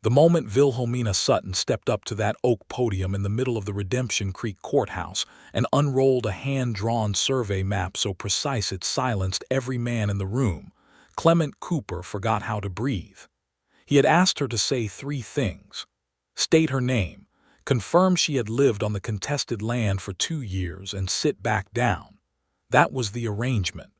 The moment Wilhelmina Sutton stepped up to that oak podium in the middle of the Redemption Creek courthouse and unrolled a hand-drawn survey map so precise it silenced every man in the room, Clement Cooper forgot how to breathe. He had asked her to say three things: state her name, confirm she had lived on the contested land for 2 years, and sit back down. That was the arrangement.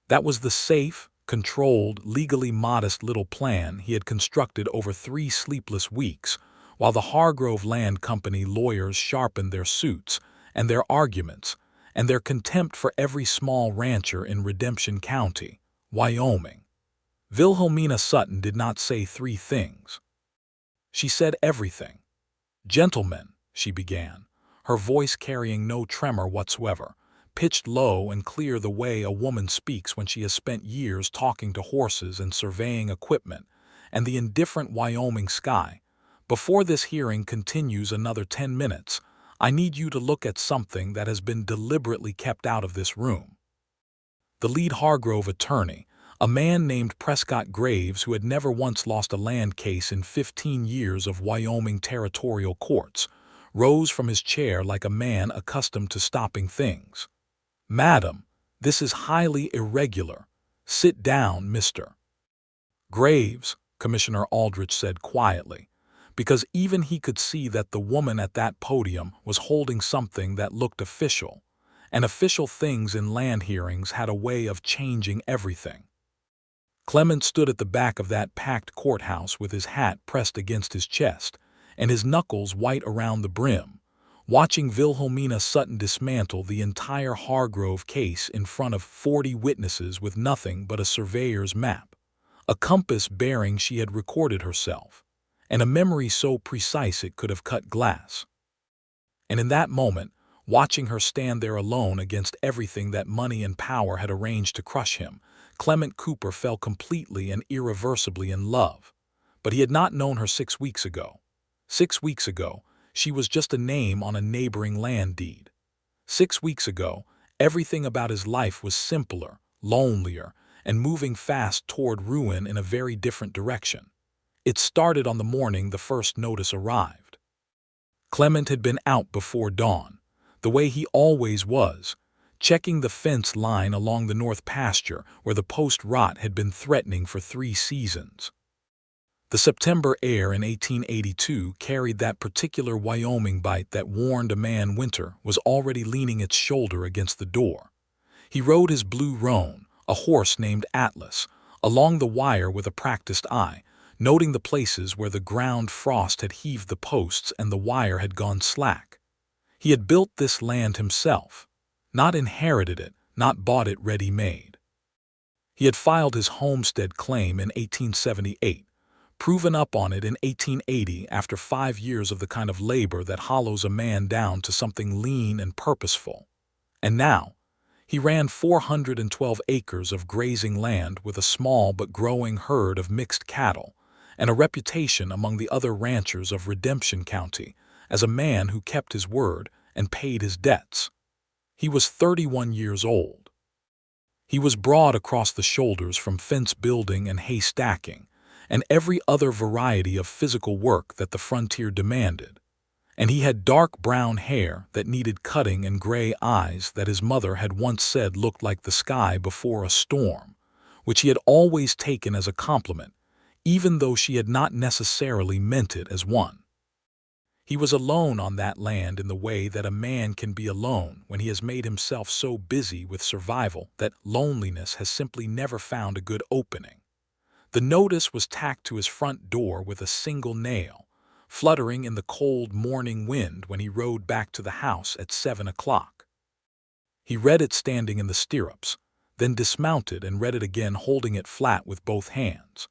That was the safe, controlled, legally modest little plan he had constructed over 3 sleepless weeks, while the Hargrove Land Company lawyers sharpened their suits and their arguments and their contempt for every small rancher in Redemption County, Wyoming. Wilhelmina Sutton did not say 3 things. She said everything. "Gentlemen," she began, her voice carrying no tremor whatsoever, pitched low and clear the way a woman speaks when she has spent years talking to horses and surveying equipment and the indifferent Wyoming sky. "Before this hearing continues another 10 minutes, I need you to look at something that has been deliberately kept out of this room." The lead Hargrove attorney, a man named Prescott Graves who had never once lost a land case in 15 years of Wyoming territorial courts, rose from his chair like a man accustomed to stopping things. "Madam, this is highly irregular. Sit down, Mr. Graves," Commissioner Aldrich said quietly, because even he could see that the woman at that podium was holding something that looked official, and official things in land hearings had a way of changing everything. Clement stood at the back of that packed courthouse with his hat pressed against his chest and his knuckles white around the brim, watching Wilhelmina Sutton dismantle the entire Hargrove case in front of 40 witnesses with nothing but a surveyor's map, a compass bearing she had recorded herself, and a memory so precise it could have cut glass. And in that moment, watching her stand there alone against everything that money and power had arranged to crush him, Clement Cooper fell completely and irreversibly in love. But he had not known her 6 weeks ago. 6 weeks ago, she was just a name on a neighboring land deed. 6 weeks ago, everything about his life was simpler, lonelier, and moving fast toward ruin in a very different direction. It started on the morning the first notice arrived. Clement had been out before dawn, the way he always was, checking the fence line along the north pasture where the post rot had been threatening for 3 seasons. The September air in 1882 carried that particular Wyoming bite that warned a man winter was already leaning its shoulder against the door. He rode his blue roan, a horse named Atlas, along the wire with a practiced eye, noting the places where the ground frost had heaved the posts and the wire had gone slack. He had built this land himself, not inherited it, not bought it ready-made. He had filed his homestead claim in 1878, proven up on it in 1880 after 5 years of the kind of labor that hollows a man down to something lean and purposeful. And now, he ran 412 acres of grazing land with a small but growing herd of mixed cattle, and a reputation among the other ranchers of Redemption County as a man who kept his word and paid his debts. He was 31 years old. He was broad across the shoulders from fence building and hay stacking, and every other variety of physical work that the frontier demanded, and he had dark brown hair that needed cutting and gray eyes that his mother had once said looked like the sky before a storm, which he had always taken as a compliment, even though she had not necessarily meant it as one. He was alone on that land in the way that a man can be alone when he has made himself so busy with survival that loneliness has simply never found a good opening. The notice was tacked to his front door with a single nail, fluttering in the cold morning wind when he rode back to the house at 7 o'clock. He read it standing in the stirrups, then dismounted and read it again holding it flat with both hands.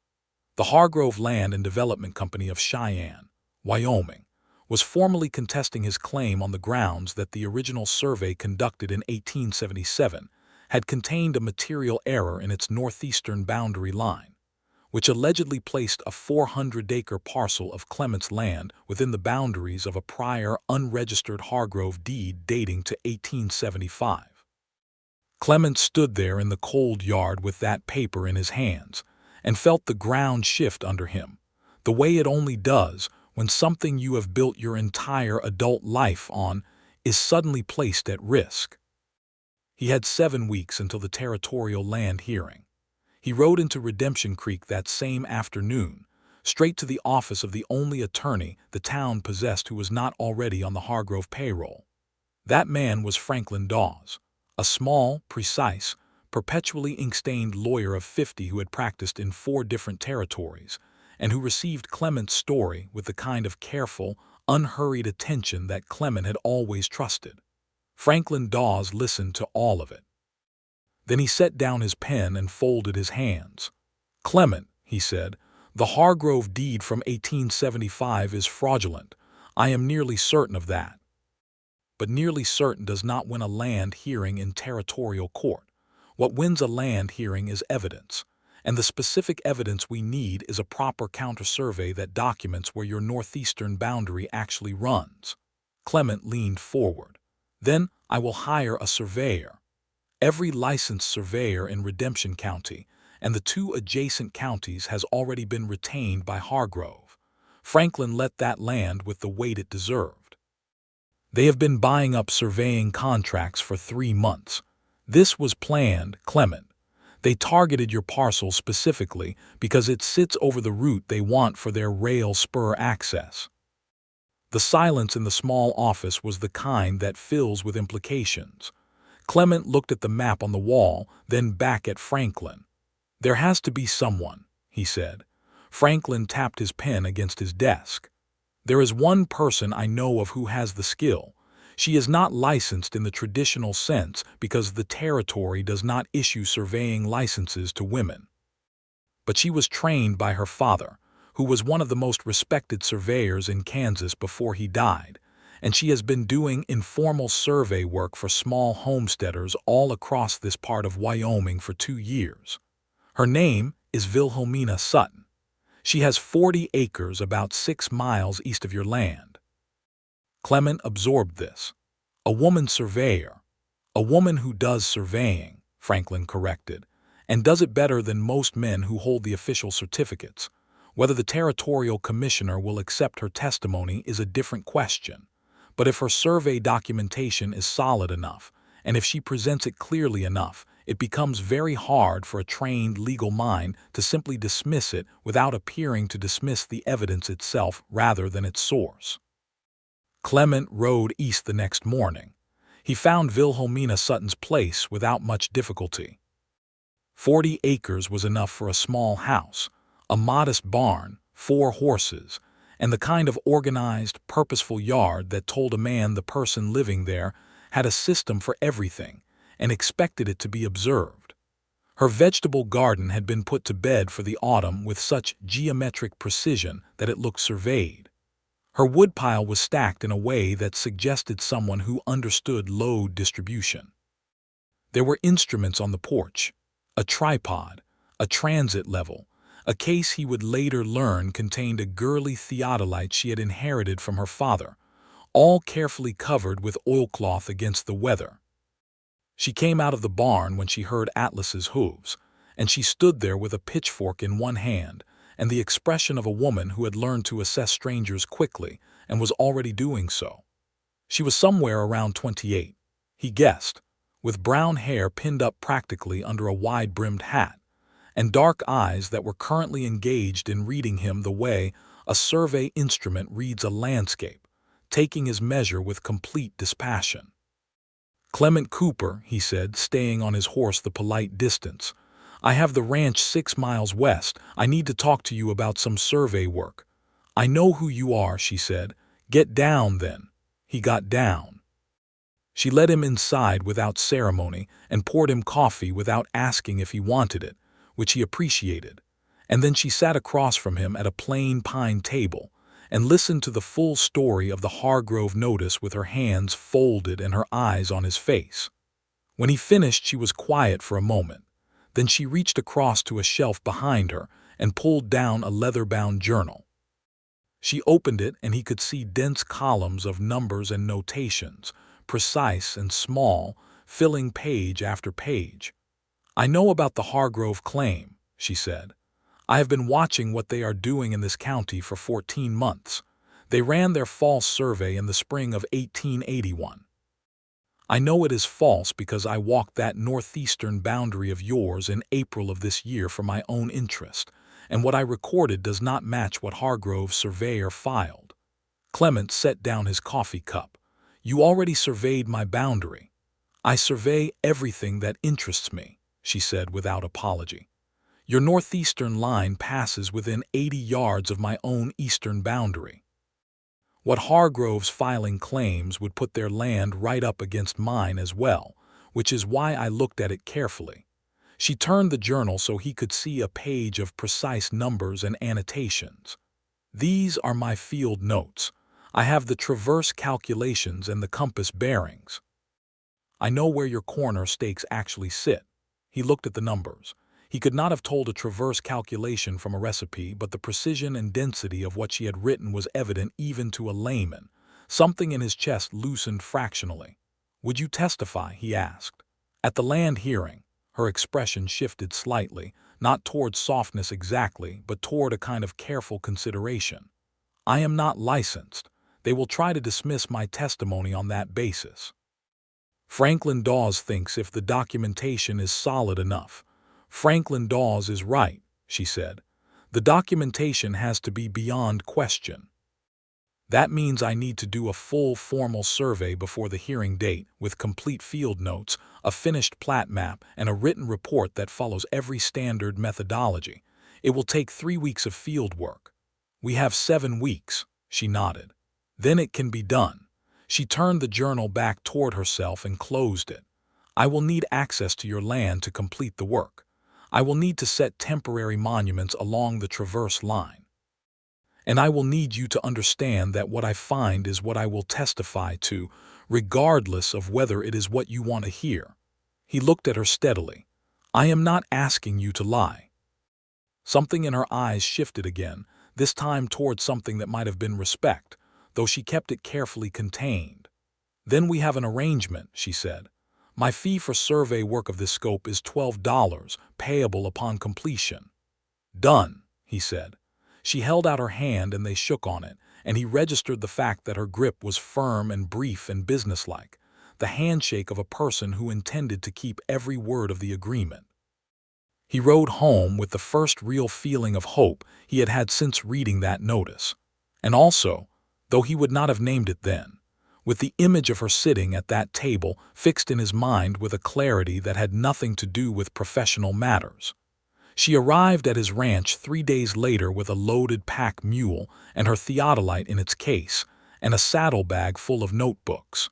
The Hargrove Land and Development Company of Cheyenne, Wyoming, was formally contesting his claim on the grounds that the original survey conducted in 1877 had contained a material error in its northeastern boundary line, which allegedly placed a 400-acre parcel of Clement's land within the boundaries of a prior unregistered Hargrove deed dating to 1875. Clement stood there in the cold yard with that paper in his hands and felt the ground shift under him, the way it only does when something you have built your entire adult life on is suddenly placed at risk. He had 7 weeks until the territorial land hearing. He rode into Redemption Creek that same afternoon, straight to the office of the only attorney the town possessed who was not already on the Hargrove payroll. That man was Franklin Dawes, a small, precise, perpetually ink-stained lawyer of 50 who had practiced in 4 different territories, and who received Clement's story with the kind of careful, unhurried attention that Clement had always trusted. Franklin Dawes listened to all of it. Then he set down his pen and folded his hands. "Clement," he said, "the Hargrove deed from 1875 is fraudulent. I am nearly certain of that." But nearly certain does not win a land hearing in territorial court. What wins a land hearing is evidence, and the specific evidence we need is a proper counter-survey that documents where your northeastern boundary actually runs. Clement leaned forward. "Then I will hire a surveyor. Every licensed surveyor in Redemption County and the 2 adjacent counties has already been retained by Hargrove. Franklin let that land with the weight it deserved. They have been buying up surveying contracts for 3 months. This was planned, Clement. They targeted your parcel specifically because it sits over the route they want for their rail spur access." The silence in the small office was the kind that fills with implications. Clement looked at the map on the wall, then back at Franklin. "There has to be someone," he said. Franklin tapped his pen against his desk. "There is one person I know of who has the skill. She is not licensed in the traditional sense because the territory does not issue surveying licenses to women. But she was trained by her father, who was one of the most respected surveyors in Kansas before he died, and she has been doing informal survey work for small homesteaders all across this part of Wyoming for 2 years. Her name is Wilhelmina Sutton. She has 40 acres about 6 miles east of your land." Clement absorbed this. "A woman surveyor. A woman who does surveying," Franklin corrected, "and does it better than most men who hold the official certificates. Whether the territorial commissioner will accept her testimony is a different question. But if her survey documentation is solid enough, and if she presents it clearly enough, it becomes very hard for a trained legal mind to simply dismiss it without appearing to dismiss the evidence itself rather than its source." Clement rode east the next morning. He found Wilhelmina Sutton's place without much difficulty. 40 acres was enough for a small house, a modest barn, 4 horses, and the kind of organized, purposeful yard that told a man the person living there had a system for everything and expected it to be observed. Her vegetable garden had been put to bed for the autumn with such geometric precision that it looked surveyed. Her woodpile was stacked in a way that suggested someone who understood load distribution. There were instruments on the porch, a tripod, a transit level, a case he would later learn contained a girly theodolite she had inherited from her father, all carefully covered with oilcloth against the weather. She came out of the barn when she heard Atlas's hooves, and she stood there with a pitchfork in one hand and the expression of a woman who had learned to assess strangers quickly and was already doing so. She was somewhere around 28, he guessed, with brown hair pinned up practically under a wide-brimmed hat, and dark eyes that were currently engaged in reading him the way a survey instrument reads a landscape, taking his measure with complete dispassion. "Clement Cooper," he said, staying on his horse the polite distance. "I have the ranch 6 miles west. I need to talk to you about some survey work." "I know who you are," she said. "Get down, then." He got down. She led him inside without ceremony and poured him coffee without asking if he wanted it, which he appreciated, and then she sat across from him at a plain pine table and listened to the full story of the Hargrove notice with her hands folded and her eyes on his face. When he finished, she was quiet for a moment. Then she reached across to a shelf behind her and pulled down a leather-bound journal. She opened it and he could see dense columns of numbers and notations, precise and small, filling page after page. "I know about the Hargrove claim," she said. I have been watching what they are doing in this county for 14 months. They ran their false survey in the spring of 1881. I know it is false because I walked that northeastern boundary of yours in April of this year for my own interest, and what I recorded does not match what Hargrove's surveyor filed. Clement set down his coffee cup. You already surveyed my boundary. I survey everything that interests me, she said without apology. Your northeastern line passes within 80 yards of my own eastern boundary. What Hargrove's filing claims would put their land right up against mine as well, which is why I looked at it carefully. She turned the journal so he could see a page of precise numbers and annotations. These are my field notes. I have the traverse calculations and the compass bearings. I know where your corner stakes actually sit. He looked at the numbers. He could not have told a traverse calculation from a recipe, but the precision and density of what she had written was evident even to a layman. Something in his chest loosened fractionally. Would you testify? He asked. At the land hearing, her expression shifted slightly, not toward softness exactly, but toward a kind of careful consideration. I am not licensed. They will try to dismiss my testimony on that basis. Franklin Dawes thinks if the documentation is solid enough. Franklin Dawes is right, she said. The documentation has to be beyond question. That means I need to do a full formal survey before the hearing date with complete field notes, a finished plat map, and a written report that follows every standard methodology. It will take 3 weeks of field work. We have 7 weeks, she nodded. Then it can be done. She turned the journal back toward herself and closed it. I will need access to your land to complete the work. I will need to set temporary monuments along the traverse line. And I will need you to understand that what I find is what I will testify to, regardless of whether it is what you want to hear. He looked at her steadily. I am not asking you to lie. Something in her eyes shifted again, this time toward something that might have been respect, though she kept it carefully contained. Then we have an arrangement, she said. My fee for survey work of this scope is $12, payable upon completion. Done, he said. She held out her hand and they shook on it, and he registered the fact that her grip was firm and brief and businesslike, the handshake of a person who intended to keep every word of the agreement. He rode home with the first real feeling of hope he had had since reading that notice, and also, though he would not have named it then, with the image of her sitting at that table fixed in his mind with a clarity that had nothing to do with professional matters. She arrived at his ranch 3 days later with a loaded pack mule and her theodolite in its case, and a saddlebag full of notebooks.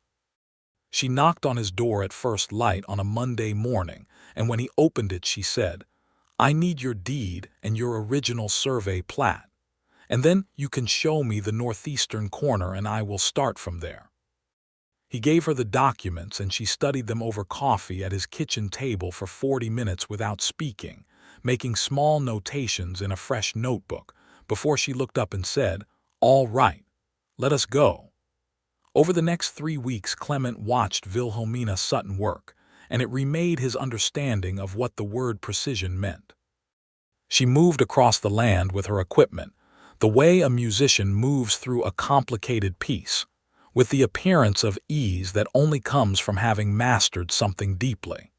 She knocked on his door at first light on a Monday morning, and when he opened it she said, I need your deed and your original survey plat, and then you can show me the northeastern corner and I will start from there. He gave her the documents and she studied them over coffee at his kitchen table for 40 minutes without speaking, making small notations in a fresh notebook, before she looked up and said, All right, let us go. Over the next 3 weeks Clement watched Wilhelmina Sutton work, and it remade his understanding of what the word precision meant. She moved across the land with her equipment, the way a musician moves through a complicated piece, with the appearance of ease that only comes from having mastered something deeply.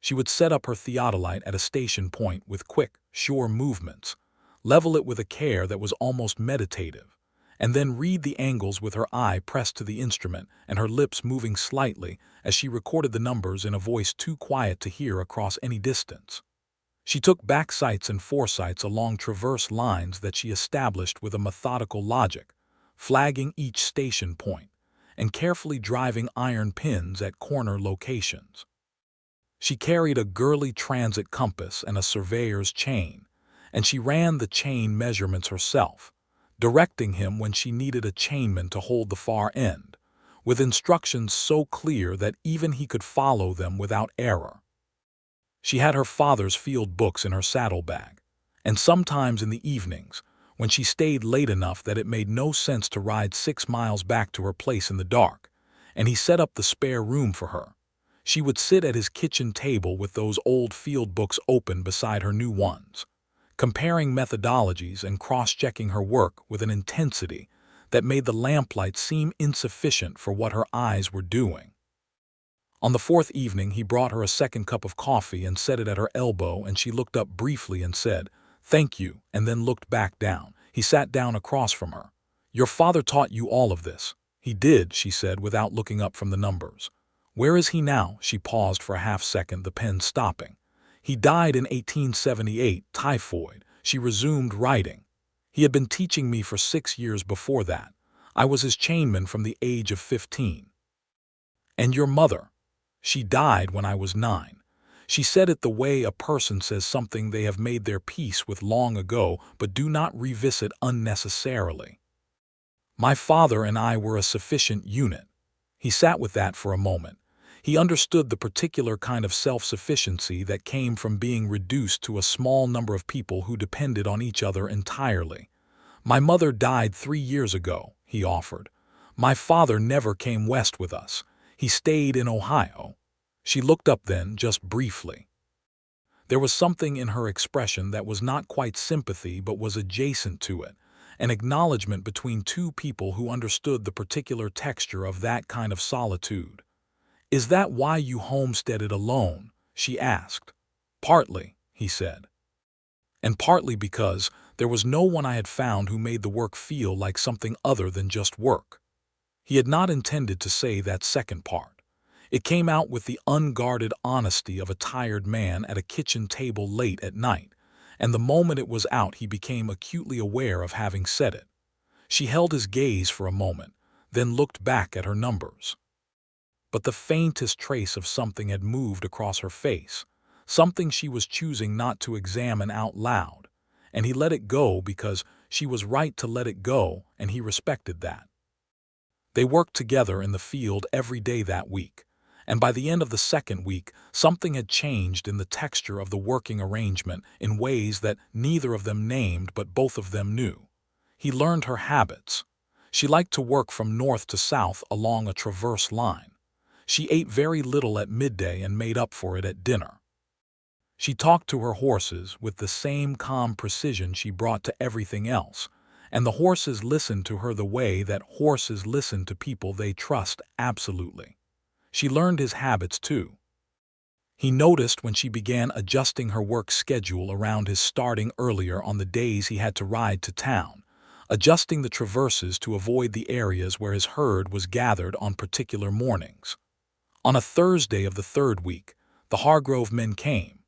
She would set up her theodolite at a station point with quick, sure movements, level it with a care that was almost meditative, and then read the angles with her eye pressed to the instrument and her lips moving slightly as she recorded the numbers in a voice too quiet to hear across any distance. She took back sights and foresights along traverse lines that she established with a methodical logic, flagging each station point, and carefully driving iron pins at corner locations. She carried a girly transit compass and a surveyor's chain, and she ran the chain measurements herself, directing him when she needed a chainman to hold the far end, with instructions so clear that even he could follow them without error. She had her father's field books in her saddlebag, and sometimes in the evenings, when she stayed late enough that it made no sense to ride 6 miles back to her place in the dark, and he set up the spare room for her, she would sit at his kitchen table with those old field books open beside her new ones, comparing methodologies and cross-checking her work with an intensity that made the lamplight seem insufficient for what her eyes were doing. On the fourth evening, he brought her a second cup of coffee and set it at her elbow, and she looked up briefly and said, "Thank you," and then looked back down. He sat down across from her. "Your father taught you all of this." "He did," she said without looking up from the numbers. "Where is he now?" She paused for a half-second, the pen stopping. "He died in 1878, typhoid." She resumed writing. "He had been teaching me for 6 years before that. I was his chainman from the age of 15. "And your mother?" "She died when I was 9. She said it the way a person says something they have made their peace with long ago but do not revisit unnecessarily. My father and I were a sufficient unit." He sat with that for a moment. He understood the particular kind of self-sufficiency that came from being reduced to a small number of people who depended on each other entirely. "My mother died 3 years ago," he offered. "My father never came west with us. He stayed in Ohio." She looked up then, just briefly. There was something in her expression that was not quite sympathy but was adjacent to it, an acknowledgement between two people who understood the particular texture of that kind of solitude. "Is that why you homesteaded alone?" she asked. "Partly," he said. "And partly because there was no one I had found who made the work feel like something other than just work." He had not intended to say that second part. It came out with the unguarded honesty of a tired man at a kitchen table late at night, and the moment it was out he became acutely aware of having said it. She held his gaze for a moment, then looked back at her numbers. But the faintest trace of something had moved across her face, something she was choosing not to examine out loud, and he let it go because she was right to let it go, and he respected that. They worked together in the field every day that week, and by the end of the second week, something had changed in the texture of the working arrangement in ways that neither of them named but both of them knew. He learned her habits. She liked to work from north to south along a traverse line. She ate very little at midday and made up for it at dinner. She talked to her horses with the same calm precision she brought to everything else, and the horses listened to her the way that horses listen to people they trust absolutely. She learned his habits too. He noticed when she began adjusting her work schedule around his starting earlier on the days he had to ride to town, adjusting the traverses to avoid the areas where his herd was gathered on particular mornings. On a Thursday of the third week, the Hargrove men came.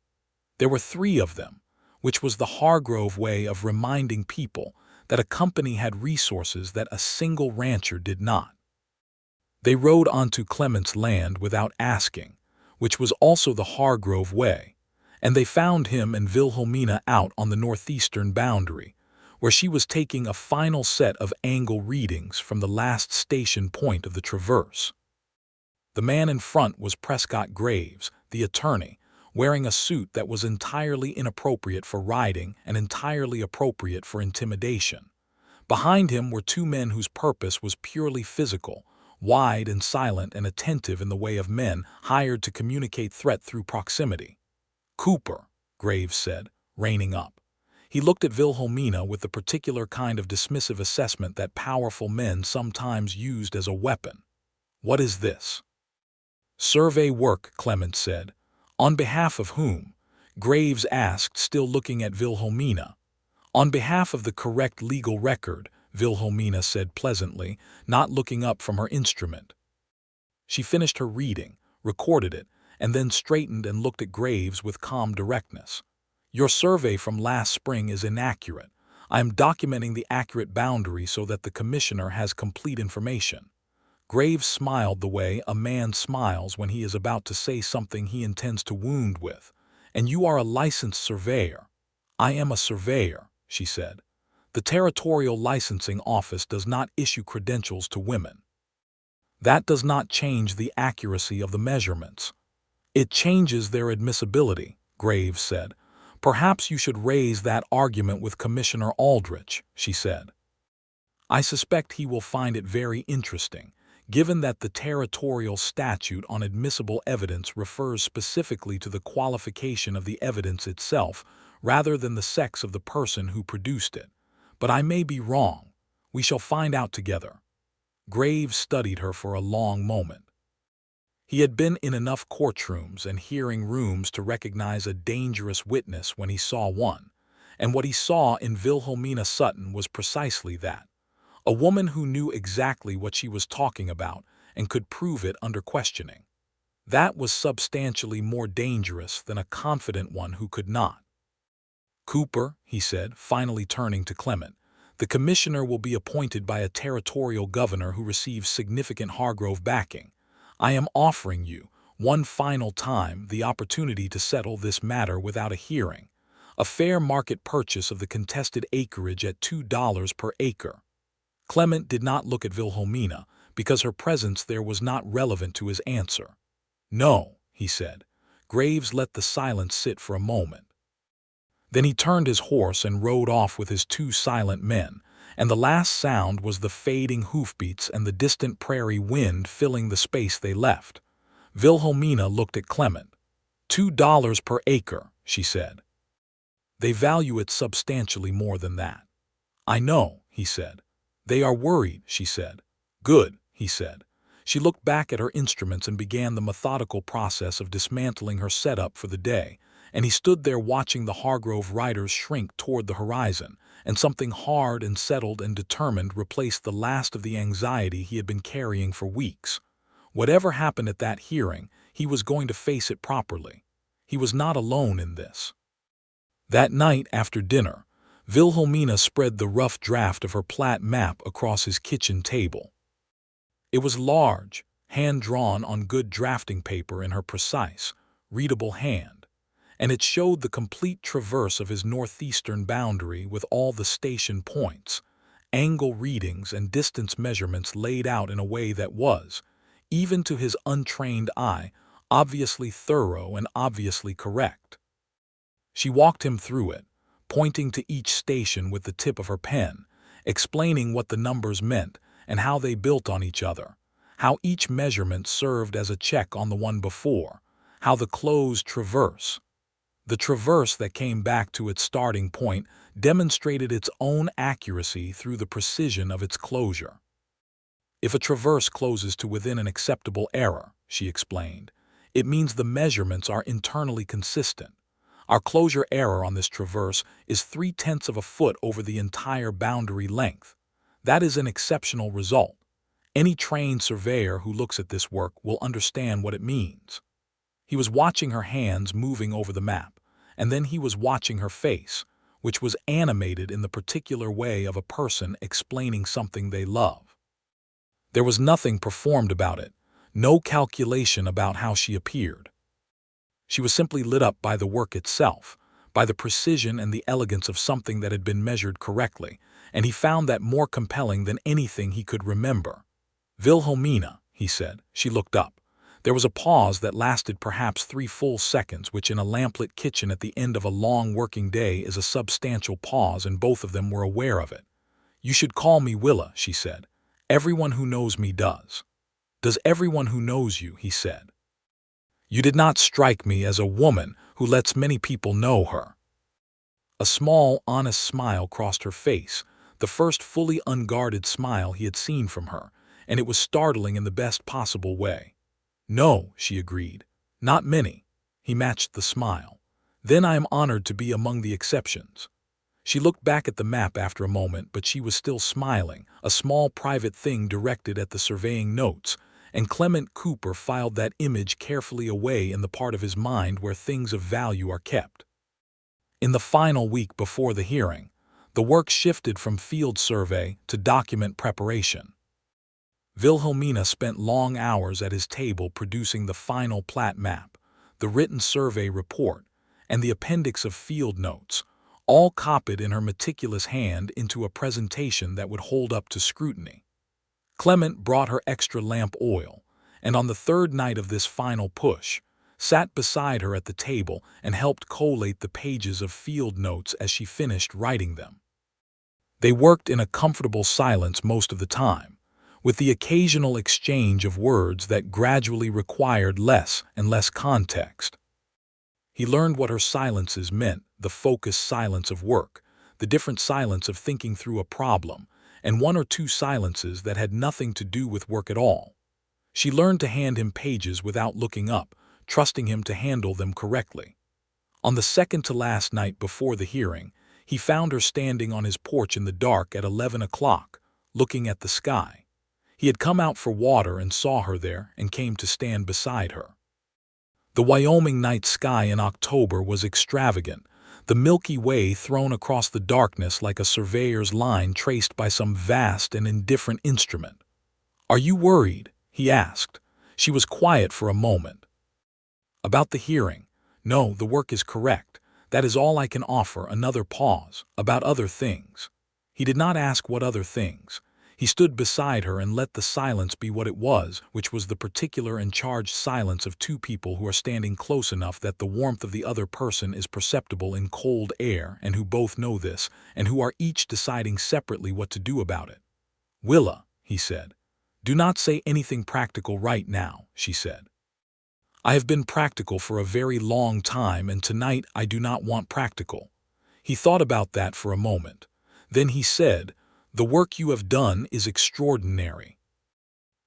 There were 3 of them, which was the Hargrove way of reminding people that a company had resources that a single rancher did not. They rode onto Clement's land without asking, which was also the Hargrove way, and they found him and Wilhelmina out on the northeastern boundary, where she was taking a final set of angle readings from the last station point of the traverse. The man in front was Prescott Graves, the attorney, wearing a suit that was entirely inappropriate for riding and entirely appropriate for intimidation. Behind him were 2 men whose purpose was purely physical, wide and silent and attentive in the way of men hired to communicate threat through proximity. "Cooper," Graves said, reining up. He looked at Wilhelmina with the particular kind of dismissive assessment that powerful men sometimes used as a weapon. "What is this?" "Survey work," Clement said. "On behalf of whom?" Graves asked, still looking at Wilhelmina. "On behalf of the correct legal record," Wilhelmina said pleasantly, not looking up from her instrument. She finished her reading, recorded it, and then straightened and looked at Graves with calm directness. "Your survey from last spring is inaccurate. I am documenting the accurate boundary so that the commissioner has complete information." Graves smiled the way a man smiles when he is about to say something he intends to wound with. "And you are a licensed surveyor." "I am a surveyor," she said. "The Territorial Licensing Office does not issue credentials to women." "That does not change the accuracy of the measurements." "It changes their admissibility," Graves said. "Perhaps you should raise that argument with Commissioner Aldrich," she said. "I suspect he will find it very interesting, given that the territorial statute on admissible evidence refers specifically to the qualification of the evidence itself rather than the sex of the person who produced it. But I may be wrong. We shall find out together. Graves studied her for a long moment. He had been in enough courtrooms and hearing rooms to recognize a dangerous witness when he saw one, and what he saw in Wilhelmina Sutton was precisely that. A woman who knew exactly what she was talking about and could prove it under questioning. That was substantially more dangerous than a confident one who could not. "Cooper," he said, finally turning to Clement, "the commissioner will be appointed by a territorial governor who receives significant Hargrove backing. I am offering you, one final time, the opportunity to settle this matter without a hearing. A fair market purchase of the contested acreage at $2 per acre." Clement did not look at Wilhelmina, because her presence there was not relevant to his answer. "No," he said. Graves let the silence sit for a moment. Then he turned his horse and rode off with his two silent men, and the last sound was the fading hoofbeats and the distant prairie wind filling the space they left. Wilhelmina looked at Clement. $2 per acre," she said. "They value it substantially more than that." "I know," he said. "They are worried," she said. "Good," he said. She looked back at her instruments and began the methodical process of dismantling her setup for the day, and he stood there watching the Hargrove riders shrink toward the horizon, and something hard and settled and determined replaced the last of the anxiety he had been carrying for weeks. Whatever happened at that hearing, he was going to face it properly. He was not alone in this. That night after dinner, Wilhelmina spread the rough draft of her plat map across his kitchen table. It was large, hand-drawn on good drafting paper in her precise, readable hand, and it showed the complete traverse of his northeastern boundary with all the station points, angle readings and distance measurements laid out in a way that was, even to his untrained eye, obviously thorough and obviously correct. She walked him through it, pointing to each station with the tip of her pen, explaining what the numbers meant and how they built on each other, how each measurement served as a check on the one before, how the closed traverse, the traverse that came back to its starting point, demonstrated its own accuracy through the precision of its closure. "If a traverse closes to within an acceptable error," she explained, "it means the measurements are internally consistent. Our closure error on this traverse is 3/10 of a foot over the entire boundary length. That is an exceptional result. Any trained surveyor who looks at this work will understand what it means." He was watching her hands moving over the map, and then he was watching her face, which was animated in the particular way of a person explaining something they love. There was nothing performed about it, no calculation about how she appeared. She was simply lit up by the work itself, by the precision and the elegance of something that had been measured correctly, and he found that more compelling than anything he could remember. "Wilhelmina," he said. She looked up. There was a pause that lasted perhaps 3 full seconds, which in a lamplit kitchen at the end of a long working day is a substantial pause, and both of them were aware of it. "You should call me Willa," she said. "Everyone who knows me does." "Does everyone who knows you?" he said. "You did not strike me as a woman who lets many people know her." A small, honest smile crossed her face, the first fully unguarded smile he had seen from her, and it was startling in the best possible way. "No," she agreed. "Not many." He matched the smile. "Then I am honored to be among the exceptions." She looked back at the map after a moment, but she was still smiling, a small private thing directed at the surveying notes, and Clement Cooper filed that image carefully away in the part of his mind where things of value are kept. In the final week before the hearing, the work shifted from field survey to document preparation. Wilhelmina spent long hours at his table producing the final plat map, the written survey report, and the appendix of field notes, all copied in her meticulous hand into a presentation that would hold up to scrutiny. Clement brought her extra lamp oil, and on the third night of this final push, sat beside her at the table and helped collate the pages of field notes as she finished writing them. They worked in a comfortable silence most of the time, with the occasional exchange of words that gradually required less and less context. He learned what her silences meant, the focused silence of work, the different silence of thinking through a problem, and one or two silences that had nothing to do with work at all. She learned to hand him pages without looking up, trusting him to handle them correctly. On the second-to-last night before the hearing, he found her standing on his porch in the dark at 11 o'clock, looking at the sky. He had come out for water and saw her there and came to stand beside her. The Wyoming night sky in October was extravagant, the Milky Way thrown across the darkness like a surveyor's line traced by some vast and indifferent instrument. "Are you worried?" he asked. She was quiet for a moment. "About the hearing? No, the work is correct. That is all I can offer." Another pause. "About other things?" He did not ask what other things. He stood beside her and let the silence be what it was, which was the particular and charged silence of two people who are standing close enough that the warmth of the other person is perceptible in cold air, and who both know this, and who are each deciding separately what to do about it. "Willa," he said. "Do not say anything practical right now," she said. "I have been practical for a very long time, and tonight I do not want practical." He thought about that for a moment. Then he said, "The work you have done is extraordinary.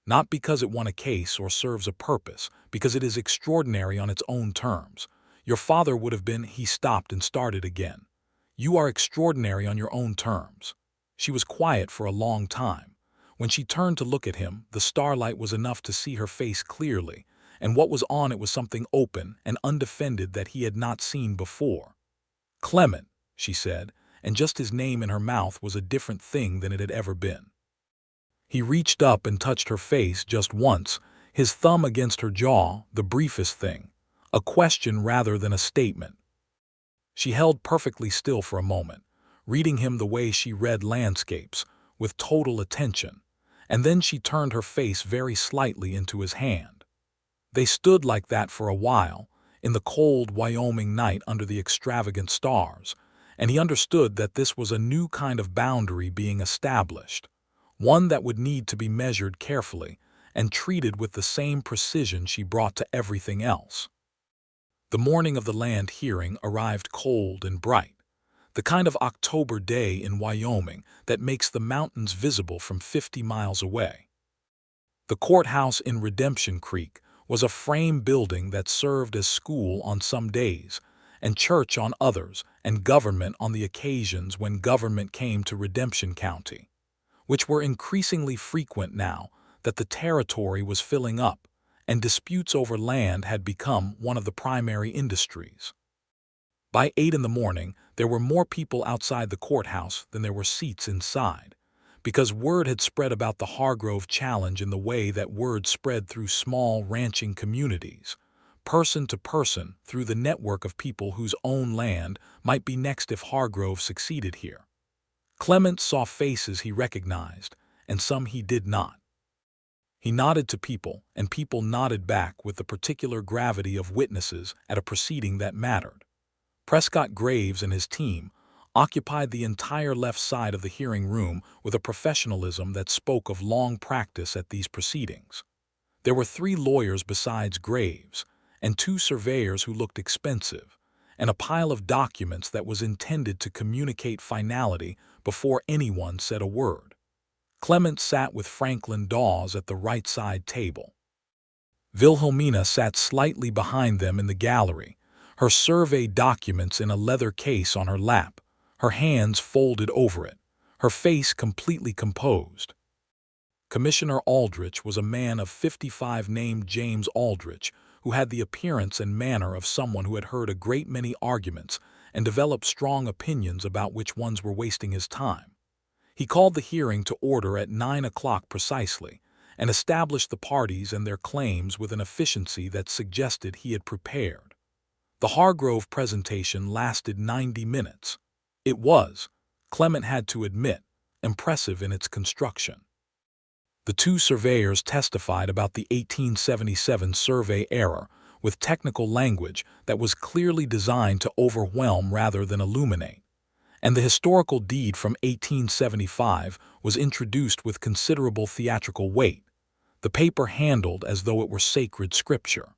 Not because it won a case or serves a purpose, because it is extraordinary on its own terms. Your father would have been—" He stopped and started again. "You are extraordinary on your own terms." She was quiet for a long time. When she turned to look at him, the starlight was enough to see her face clearly, and what was on it was something open and undefended that he had not seen before. "Clement," she said, and just his name in her mouth was a different thing than it had ever been. He reached up and touched her face just once, his thumb against her jaw, the briefest thing, a question rather than a statement. She held perfectly still for a moment, reading him the way she read landscapes, with total attention, and then she turned her face very slightly into his hand. They stood like that for a while, in the cold Wyoming night under the extravagant stars, and he understood that this was a new kind of boundary being established, one that would need to be measured carefully and treated with the same precision she brought to everything else. The morning of the land hearing arrived cold and bright, the kind of October day in Wyoming that makes the mountains visible from 50 miles away. The courthouse in Redemption Creek was a frame building that served as school on some days, and church on others, and government on the occasions when government came to Redemption County, which were increasingly frequent now that the territory was filling up, and disputes over land had become one of the primary industries. By 8 in the morning, there were more people outside the courthouse than there were seats inside, because word had spread about the Hargrove challenge in the way that word spread through small ranching communities, person to person through the network of people whose own land might be next if Hargrove succeeded here. Clement saw faces he recognized, and some he did not. He nodded to people, and people nodded back with the particular gravity of witnesses at a proceeding that mattered. Prescott Graves and his team occupied the entire left side of the hearing room with a professionalism that spoke of long practice at these proceedings. There were 3 lawyers besides Graves, and 2 surveyors who looked expensive, and a pile of documents that was intended to communicate finality before anyone said a word. Clement sat with Franklin Dawes at the right side table. Wilhelmina sat slightly behind them in the gallery, her survey documents in a leather case on her lap, her hands folded over it, her face completely composed. Commissioner Aldrich was a man of 55 named James Aldrich, who had the appearance and manner of someone who had heard a great many arguments and developed strong opinions about which ones were wasting his time. He called the hearing to order at 9 o'clock precisely, and established the parties and their claims with an efficiency that suggested he had prepared. The Hargrove presentation lasted 90 minutes. It was, Clement had to admit, impressive in its construction. The 2 surveyors testified about the 1877 survey error with technical language that was clearly designed to overwhelm rather than illuminate, and the historical deed from 1875 was introduced with considerable theatrical weight, the paper handled as though it were sacred scripture.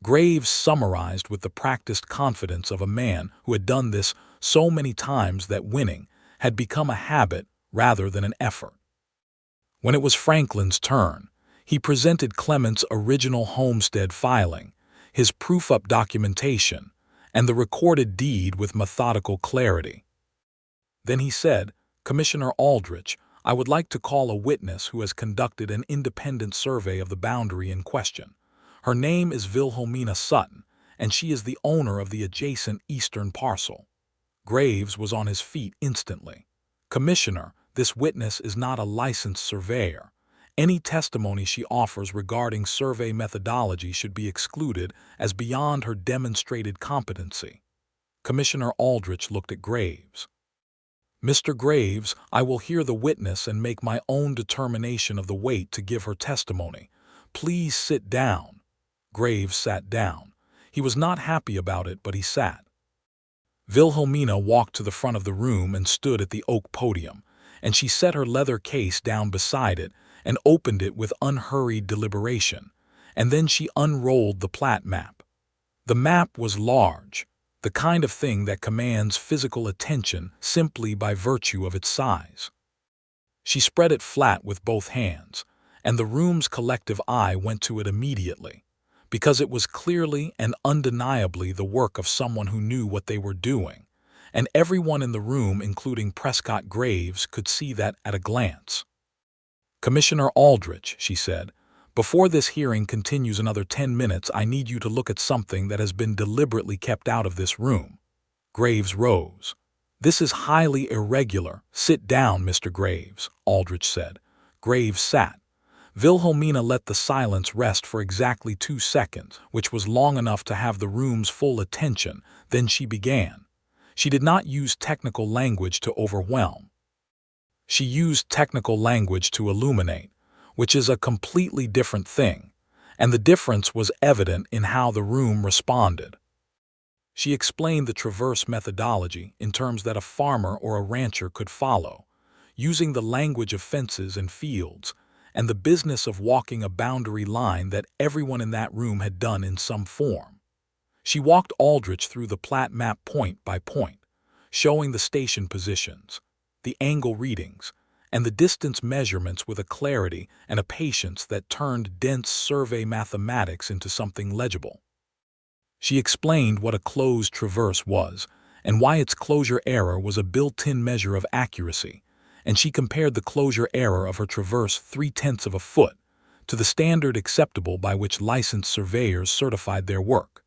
Graves summarized with the practiced confidence of a man who had done this so many times that winning had become a habit rather than an effort. When it was Franklin's turn, he presented Clement's original homestead filing, his proof-up documentation, and the recorded deed with methodical clarity. Then he said, "Commissioner Aldrich, I would like to call a witness who has conducted an independent survey of the boundary in question. Her name is Wilhelmina Sutton, and she is the owner of the adjacent eastern parcel." Graves was on his feet instantly. "Commissioner, this witness is not a licensed surveyor. Any testimony she offers regarding survey methodology should be excluded as beyond her demonstrated competency." Commissioner Aldrich looked at Graves. "Mr. Graves, I will hear the witness and make my own determination of the weight to give her testimony. Please sit down." Graves sat down. He was not happy about it, but he sat. Wilhelmina walked to the front of the room and stood at the oak podium, and she set her leather case down beside it and opened it with unhurried deliberation, and then she unrolled the plat map. The map was large, the kind of thing that commands physical attention simply by virtue of its size. She spread it flat with both hands, and the room's collective eye went to it immediately, because it was clearly and undeniably the work of someone who knew what they were doing, and everyone in the room, including Prescott Graves, could see that at a glance. "Commissioner Aldrich," she said, "before this hearing continues another 10 minutes, I need you to look at something that has been deliberately kept out of this room." Graves rose. "This is highly irregular. Sit down, Mr. Graves," Aldrich said. Graves sat. Wilhelmina let the silence rest for exactly 2 seconds, which was long enough to have the room's full attention. Then she began. She did not use technical language to overwhelm. She used technical language to illuminate, which is a completely different thing, and the difference was evident in how the room responded. She explained the traverse methodology in terms that a farmer or a rancher could follow, using the language of fences and fields, and the business of walking a boundary line that everyone in that room had done in some form. She walked Aldrich through the plat map point by point, showing the station positions, the angle readings, and the distance measurements with a clarity and a patience that turned dense survey mathematics into something legible. She explained what a closed traverse was and why its closure error was a built-in measure of accuracy, and she compared the closure error of her traverse 3/10 of a foot to the standard acceptable by which licensed surveyors certified their work.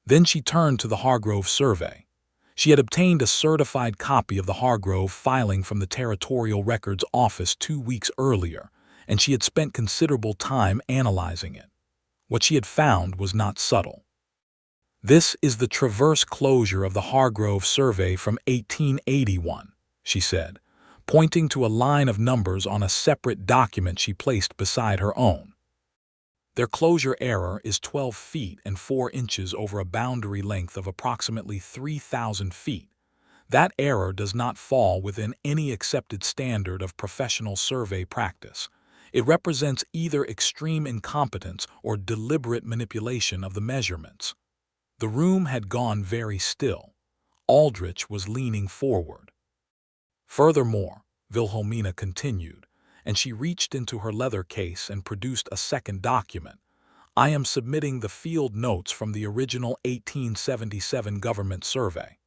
Then she turned to the Hargrove survey. She had obtained a certified copy of the Hargrove filing from the Territorial Records Office 2 weeks earlier, and she had spent considerable time analyzing it. What she had found was not subtle. "This is the traverse closure of the Hargrove survey from 1881, she said, pointing to a line of numbers on a separate document she placed beside her own. "Their closure error is 12 feet and 4 inches over a boundary length of approximately 3,000 feet. That error does not fall within any accepted standard of professional survey practice. It represents either extreme incompetence or deliberate manipulation of the measurements." The room had gone very still. Aldrich was leaning forward. "Furthermore," Wilhelmina continued, and she reached into her leather case and produced a second document, "I am submitting the field notes from the original 1877 government survey.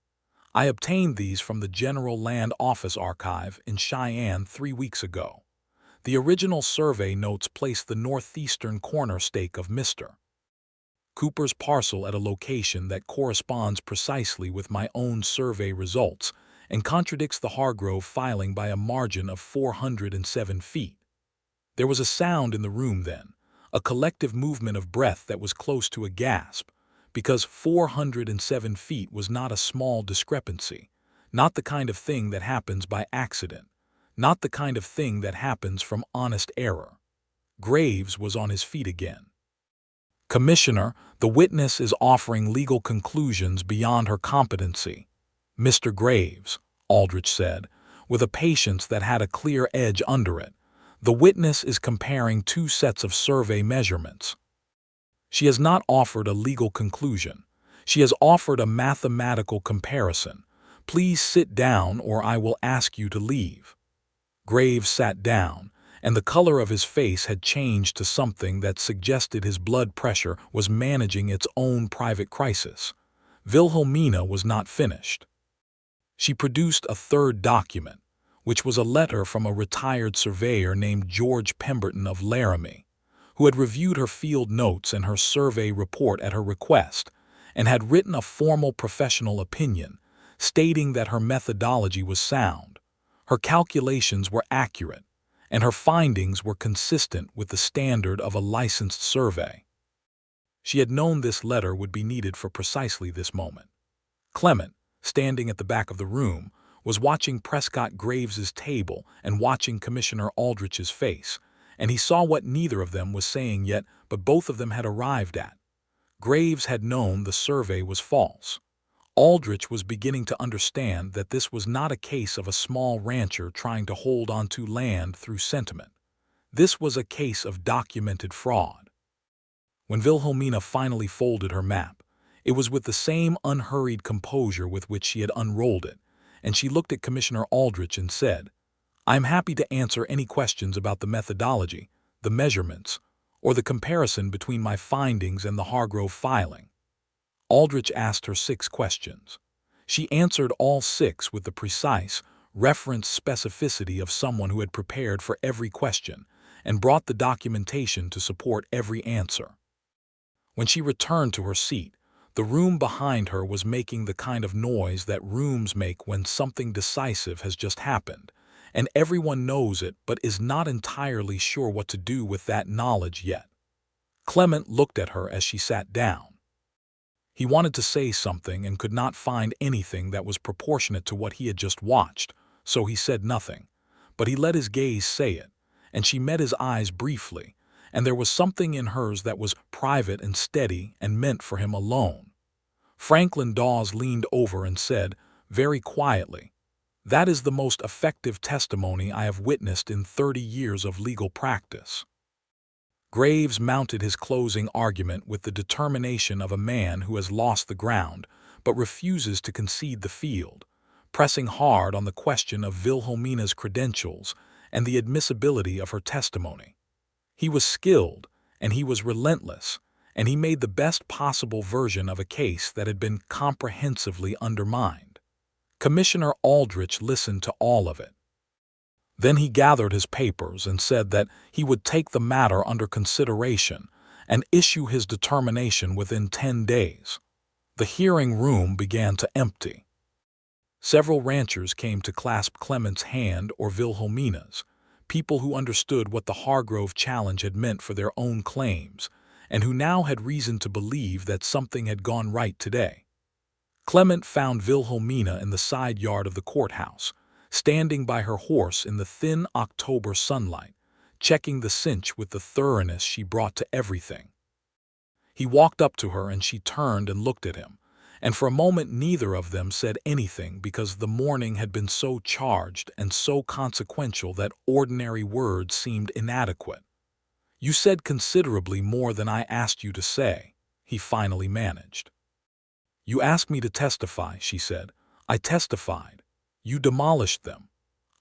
I obtained these from the General Land Office Archive in Cheyenne 3 weeks ago. The original survey notes place the northeastern corner stake of Mr. Cooper's parcel at a location that corresponds precisely with my own survey results and contradicts the Hargrove filing by a margin of 407 feet. There was a sound in the room then, a collective movement of breath that was close to a gasp, because 407 feet was not a small discrepancy, not the kind of thing that happens by accident, not the kind of thing that happens from honest error. Graves was on his feet again. "Commissioner, the witness is offering legal conclusions beyond her competency." "Mr. Graves," Aldrich said, with a patience that had a clear edge under it, "the witness is comparing 2 sets of survey measurements." She has not offered a legal conclusion. She has offered a mathematical comparison. Please sit down or I will ask you to leave." Graves sat down, and the color of his face had changed to something that suggested his blood pressure was managing its own private crisis. Wilhelmina was not finished. She produced a third document, which was a letter from a retired surveyor named George Pemberton of Laramie, who had reviewed her field notes and her survey report at her request, and had written a formal professional opinion, stating that her methodology was sound, her calculations were accurate, and her findings were consistent with the standard of a licensed survey. She had known this letter would be needed for precisely this moment. Clement, standing at the back of the room, was watching Prescott Graves's table and watching Commissioner Aldrich's face, and he saw what neither of them was saying yet, but both of them had arrived at. Graves had known the survey was false. Aldrich was beginning to understand that this was not a case of a small rancher trying to hold onto land through sentiment. This was a case of documented fraud. When Wilhelmina finally folded her map, it was with the same unhurried composure with which she had unrolled it, and she looked at Commissioner Aldrich and said, "I am happy to answer any questions about the methodology, the measurements, or the comparison between my findings and the Hargrove filing." Aldrich asked her 6 questions. She answered all 6 with the precise, referenced specificity of someone who had prepared for every question and brought the documentation to support every answer. When she returned to her seat, the room behind her was making the kind of noise that rooms make when something decisive has just happened, and everyone knows it but is not entirely sure what to do with that knowledge yet. Clement looked at her as she sat down. He wanted to say something and could not find anything that was proportionate to what he had just watched, so he said nothing. But he let his gaze say it, and she met his eyes briefly, and there was something in hers that was private and steady and meant for him alone. Franklin Dawes leaned over and said, very quietly, "That is the most effective testimony I have witnessed in 30 years of legal practice." Graves mounted his closing argument with the determination of a man who has lost the ground but refuses to concede the field, pressing hard on the question of Wilhelmina's credentials and the admissibility of her testimony. He was skilled, and he was relentless, and he made the best possible version of a case that had been comprehensively undermined. Commissioner Aldrich listened to all of it. Then he gathered his papers and said that he would take the matter under consideration and issue his determination within 10 days. The hearing room began to empty. Several ranchers came to clasp Clement's hand or Wilhelmina's, people who understood what the Hargrove challenge had meant for their own claims, and who now had reason to believe that something had gone right today. Clement found Wilhelmina in the side yard of the courthouse, standing by her horse in the thin October sunlight, checking the cinch with the thoroughness she brought to everything. He walked up to her and she turned and looked at him, and for a moment neither of them said anything because the morning had been so charged and so consequential that ordinary words seemed inadequate. "You said considerably more than I asked you to say," he finally managed. "You asked me to testify," she said. "I testified. You demolished them."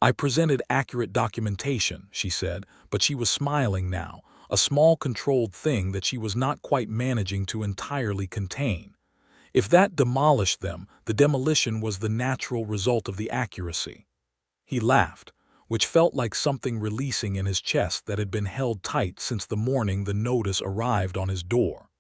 "I presented accurate documentation," she said, but she was smiling now, a small controlled thing that she was not quite managing to entirely contain. If that demolished them, the demolition was the natural result of the accuracy. He laughed, which felt like something releasing in his chest that had been held tight since the morning the notice arrived on his door.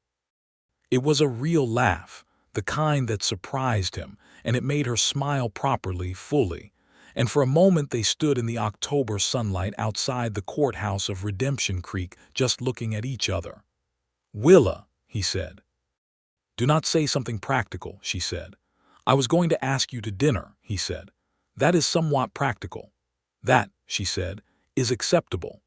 It was a real laugh, the kind that surprised him, and it made her smile properly, fully, and for a moment they stood in the October sunlight outside the courthouse of Redemption Creek just looking at each other. "Willa," he said. "Do not say something practical," she said. "I was going to ask you to dinner," he said. "That is somewhat practical." "That," she said, "is acceptable."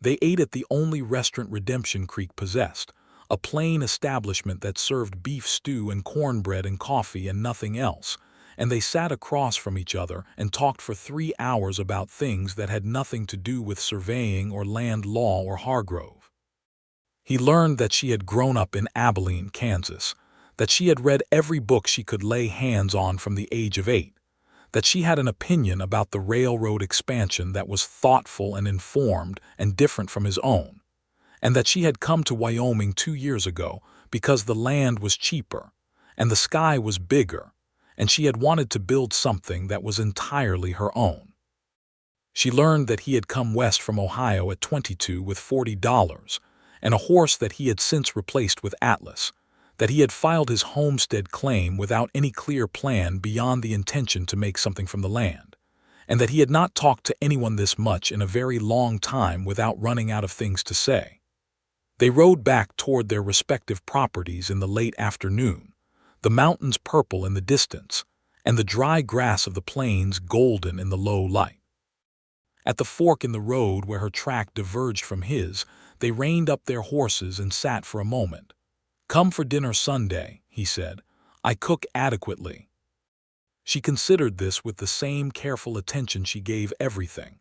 They ate at the only restaurant Redemption Creek possessed, a plain establishment that served beef stew and cornbread and coffee and nothing else, and they sat across from each other and talked for 3 hours about things that had nothing to do with surveying or land law or Hargrove. He learned that she had grown up in Abilene, Kansas, that she had read every book she could lay hands on from the age of 8, that she had an opinion about the railroad expansion that was thoughtful and informed and different from his own, and that she had come to Wyoming 2 years ago because the land was cheaper and the sky was bigger, and she had wanted to build something that was entirely her own. She learned that he had come west from Ohio at 22 with $40 and a horse that he had since replaced with Atlas, that he had filed his homestead claim without any clear plan beyond the intention to make something from the land, and that he had not talked to anyone this much in a very long time without running out of things to say. They rode back toward their respective properties in the late afternoon, the mountains purple in the distance, and the dry grass of the plains golden in the low light. At the fork in the road where her track diverged from his, they reined up their horses and sat for a moment. "Come for dinner Sunday," he said. "I cook adequately." She considered this with the same careful attention she gave everything.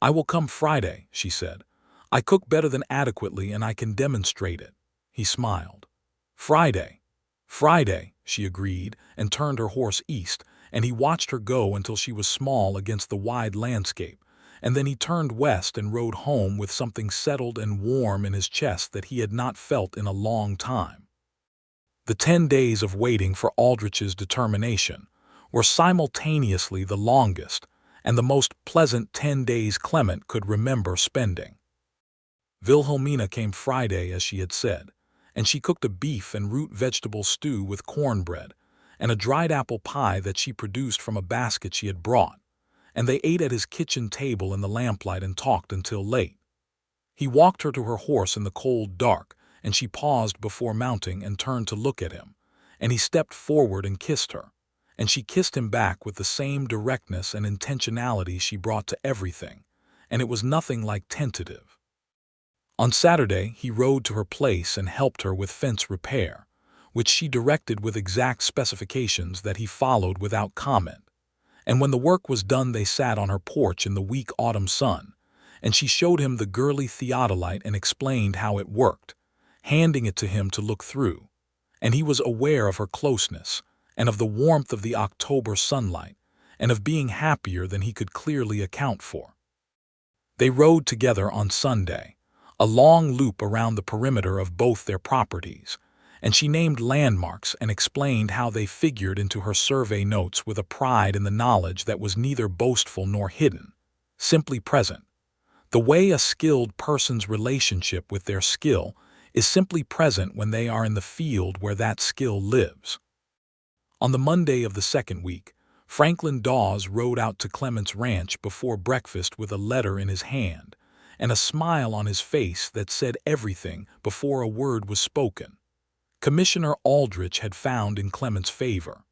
"I will come Friday," she said. "I cook better than adequately and I can demonstrate it." He smiled. "Friday." "Friday," she agreed and turned her horse east, and he watched her go until she was small against the wide landscape, and then he turned west and rode home with something settled and warm in his chest that he had not felt in a long time. The 10 days of waiting for Aldrich's determination were simultaneously the longest and the most pleasant 10 days Clement could remember spending. Wilhelmina came Friday as she had said, and she cooked a beef and root vegetable stew with cornbread and a dried apple pie that she produced from a basket she had brought, and they ate at his kitchen table in the lamplight and talked until late. He walked her to her horse in the cold dark, and she paused before mounting and turned to look at him, and he stepped forward and kissed her, and she kissed him back with the same directness and intentionality she brought to everything, and it was nothing like tentative. On Saturday, he rode to her place and helped her with fence repair, which she directed with exact specifications that he followed without comment. And when the work was done, they sat on her porch in the weak autumn sun, and she showed him the girly theodolite and explained how it worked, handing it to him to look through, and he was aware of her closeness and of the warmth of the October sunlight and of being happier than he could clearly account for. They rode together on Sunday, a long loop around the perimeter of both their properties, and she named landmarks and explained how they figured into her survey notes with a pride in the knowledge that was neither boastful nor hidden, simply present, the way a skilled person's relationship with their skill is simply present when they are in the field where that skill lives. On the Monday of the second week, Franklin Dawes rode out to Clement's ranch before breakfast with a letter in his hand and a smile on his face that said everything before a word was spoken. Commissioner Aldrich had found in Clement's favor.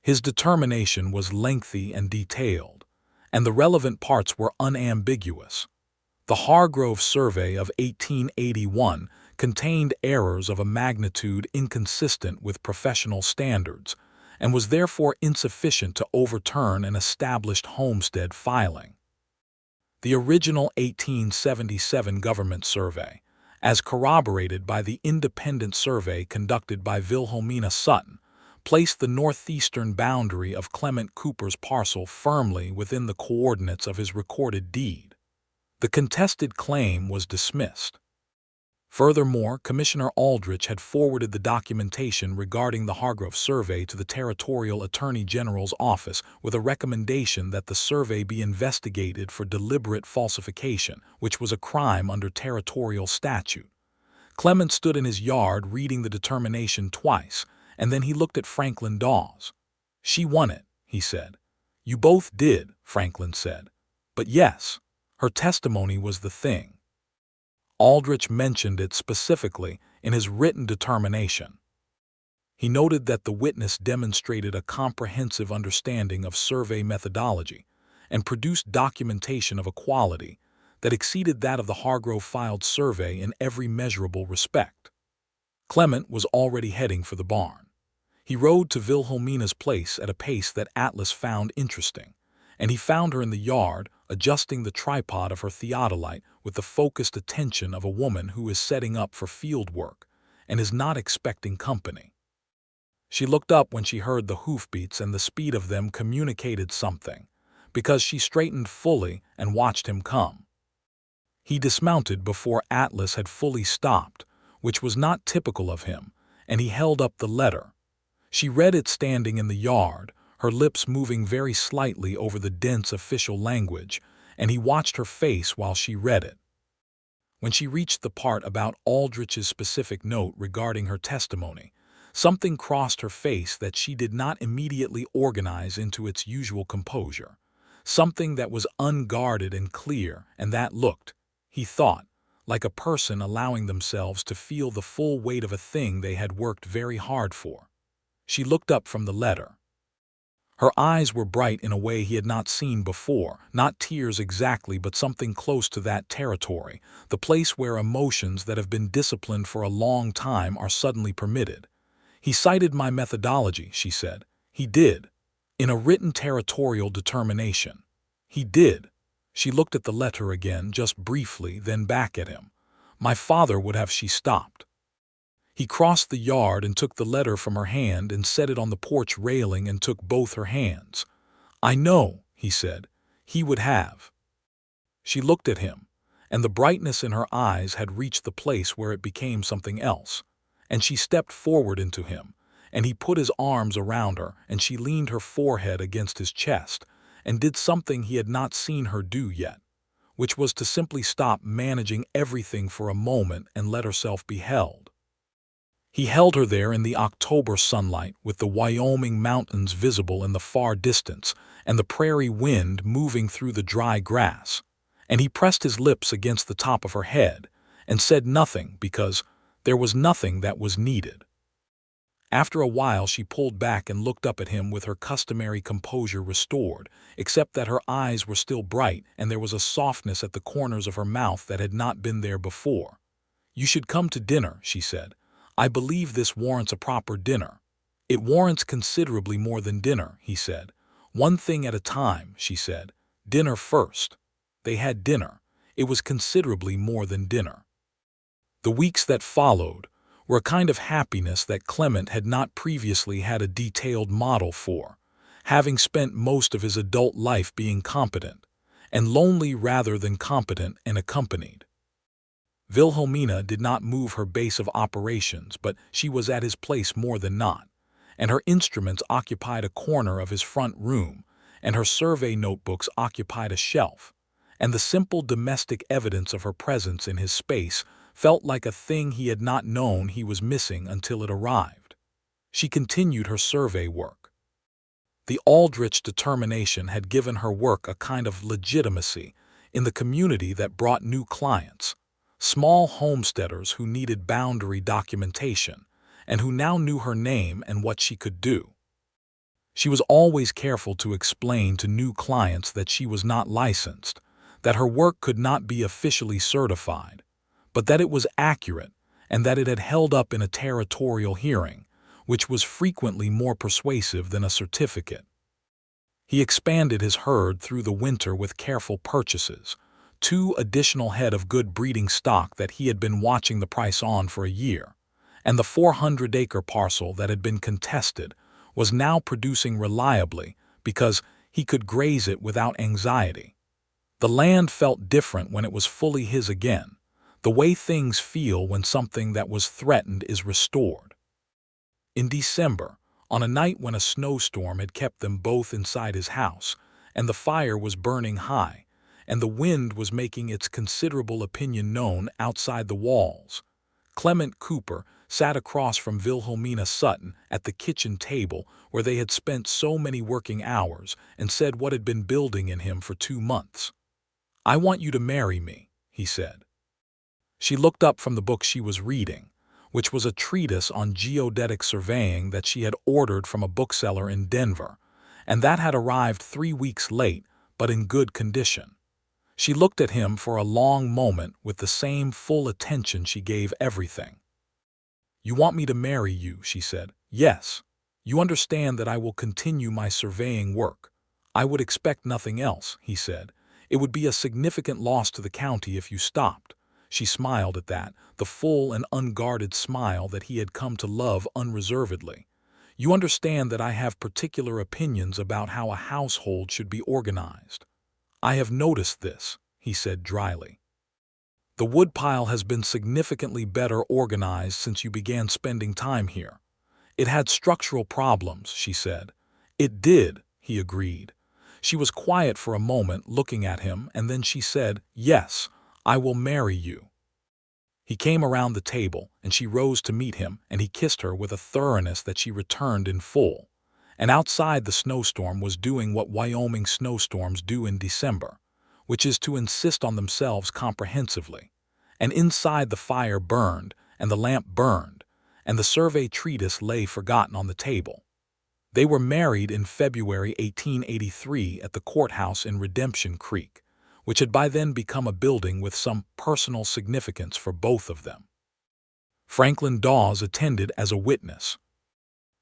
His determination was lengthy and detailed, and the relevant parts were unambiguous. The Hargrove Survey of 1881 contained errors of a magnitude inconsistent with professional standards and was therefore insufficient to overturn an established homestead filing. The original 1877 government survey, as corroborated by the independent survey conducted by Wilhelmina Sutton, placed the northeastern boundary of Clement Cooper's parcel firmly within the coordinates of his recorded deed. The contested claim was dismissed. Furthermore, Commissioner Aldrich had forwarded the documentation regarding the Hargrove survey to the Territorial Attorney General's office with a recommendation that the survey be investigated for deliberate falsification, which was a crime under territorial statute. Clement stood in his yard reading the determination twice, and then he looked at Franklin Dawes. "She won it," he said. "You both did," Franklin said. "But yes, her testimony was the thing." Aldrich mentioned it specifically in his written determination. He noted that the witness demonstrated a comprehensive understanding of survey methodology and produced documentation of a quality that exceeded that of the Hargrove-filed survey in every measurable respect. Clement was already heading for the barn. He rode to Wilhelmina's place at a pace that Atlas found interesting, and he found her in the yard, adjusting the tripod of her theodolite with the focused attention of a woman who is setting up for field work and is not expecting company. She looked up when she heard the hoofbeats, and the speed of them communicated something, because she straightened fully and watched him come. He dismounted before Atlas had fully stopped, which was not typical of him, and he held up the letter. She read it standing in the yard, her lips moving very slightly over the dense official language, and he watched her face while she read it. When she reached the part about Aldrich's specific note regarding her testimony, something crossed her face that she did not immediately organize into its usual composure, something that was unguarded and clear, and that looked, he thought, like a person allowing themselves to feel the full weight of a thing they had worked very hard for. She looked up from the letter. Her eyes were bright in a way he had not seen before, not tears exactly, but something close to that territory, the place where emotions that have been disciplined for a long time are suddenly permitted. "He cited my methodology," she said. "He did. In a written territorial determination. He did." She looked at the letter again, just briefly, then back at him. "My father would have." She stopped. He crossed the yard and took the letter from her hand and set it on the porch railing and took both her hands. "I know," he said. "He would have." She looked at him, and the brightness in her eyes had reached the place where it became something else, and she stepped forward into him, and he put his arms around her, and she leaned her forehead against his chest and did something he had not seen her do yet, which was to simply stop managing everything for a moment and let herself be held. He held her there in the October sunlight, with the Wyoming mountains visible in the far distance and the prairie wind moving through the dry grass, and he pressed his lips against the top of her head and said nothing because there was nothing that was needed. After a while she pulled back and looked up at him with her customary composure restored, except that her eyes were still bright and there was a softness at the corners of her mouth that had not been there before. "You should come to dinner," she said. "I believe this warrants a proper dinner." "It warrants considerably more than dinner," he said. "One thing at a time," she said. "Dinner first." They had dinner. It was considerably more than dinner. The weeks that followed were a kind of happiness that Clement had not previously had a detailed model for, having spent most of his adult life being competent, and lonely rather than competent and accompanied. Wilhelmina did not move her base of operations, but she was at his place more than not, and her instruments occupied a corner of his front room, and her survey notebooks occupied a shelf, and the simple domestic evidence of her presence in his space felt like a thing he had not known he was missing until it arrived. She continued her survey work. The Aldrich determination had given her work a kind of legitimacy in the community that brought new clients, small homesteaders who needed boundary documentation, and who now knew her name and what she could do. She was always careful to explain to new clients that she was not licensed, that her work could not be officially certified, but that it was accurate and that it had held up in a territorial hearing, which was frequently more persuasive than a certificate. He expanded his herd through the winter with careful purchases, 2 additional head of good breeding stock that he had been watching the price on for a year, and the 400-acre parcel that had been contested was now producing reliably because he could graze it without anxiety. The land felt different when it was fully his again, the way things feel when something that was threatened is restored. In December, on a night when a snowstorm had kept them both inside his house, and the fire was burning high, and the wind was making its considerable opinion known outside the walls, Clement Cooper sat across from Wilhelmina Sutton at the kitchen table where they had spent so many working hours and said what had been building in him for 2 months. "I want you to marry me," he said. She looked up from the book she was reading, which was a treatise on geodetic surveying that she had ordered from a bookseller in Denver, and that had arrived 3 weeks late, but in good condition. She looked at him for a long moment with the same full attention she gave everything. "You want me to marry you," she said. "Yes. You understand that I will continue my surveying work. "I would expect nothing else," he said. "It would be a significant loss to the county if you stopped." She smiled at that, the full and unguarded smile that he had come to love unreservedly. "You understand that I have particular opinions about how a household should be organized." "I have noticed this," he said dryly. "The woodpile has been significantly better organized since you began spending time here." "It had structural problems," she said. "It did," he agreed. She was quiet for a moment, looking at him, and then she said, "Yes, I will marry you." He came around the table, and she rose to meet him, and he kissed her with a thoroughness that she returned in full. And outside, the snowstorm was doing what Wyoming snowstorms do in December, which is to insist on themselves comprehensively. And inside, the fire burned, and the lamp burned, and the survey treatise lay forgotten on the table. They were married in February 1883 at the courthouse in Redemption Creek, which had by then become a building with some personal significance for both of them. Franklin Dawes attended as a witness.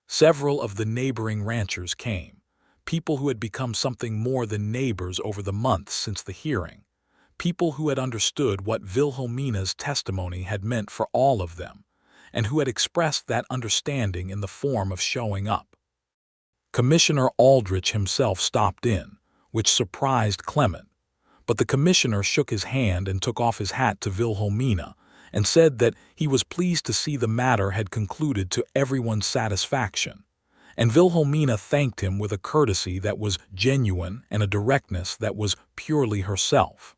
Several of the neighboring ranchers came, people who had become something more than neighbors over the months since the hearing, people who had understood what Wilhelmina's testimony had meant for all of them, and who had expressed that understanding in the form of showing up. Commissioner Aldrich himself stopped in, which surprised Clement, but the commissioner shook his hand and took off his hat to Wilhelmina and said that he was pleased to see the matter had concluded to everyone's satisfaction, and Wilhelmina thanked him with a courtesy that was genuine and a directness that was purely herself.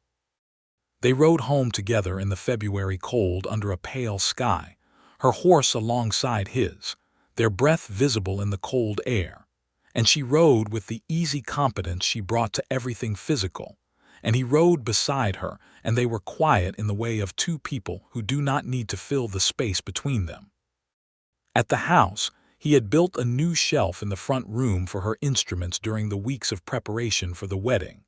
They rode home together in the February cold under a pale sky, her horse alongside his, their breath visible in the cold air, and she rode with the easy competence she brought to everything physical, and he rode beside her, and they were quiet in the way of two people who do not need to fill the space between them. At the house, he had built a new shelf in the front room for her instruments during the weeks of preparation for the wedding,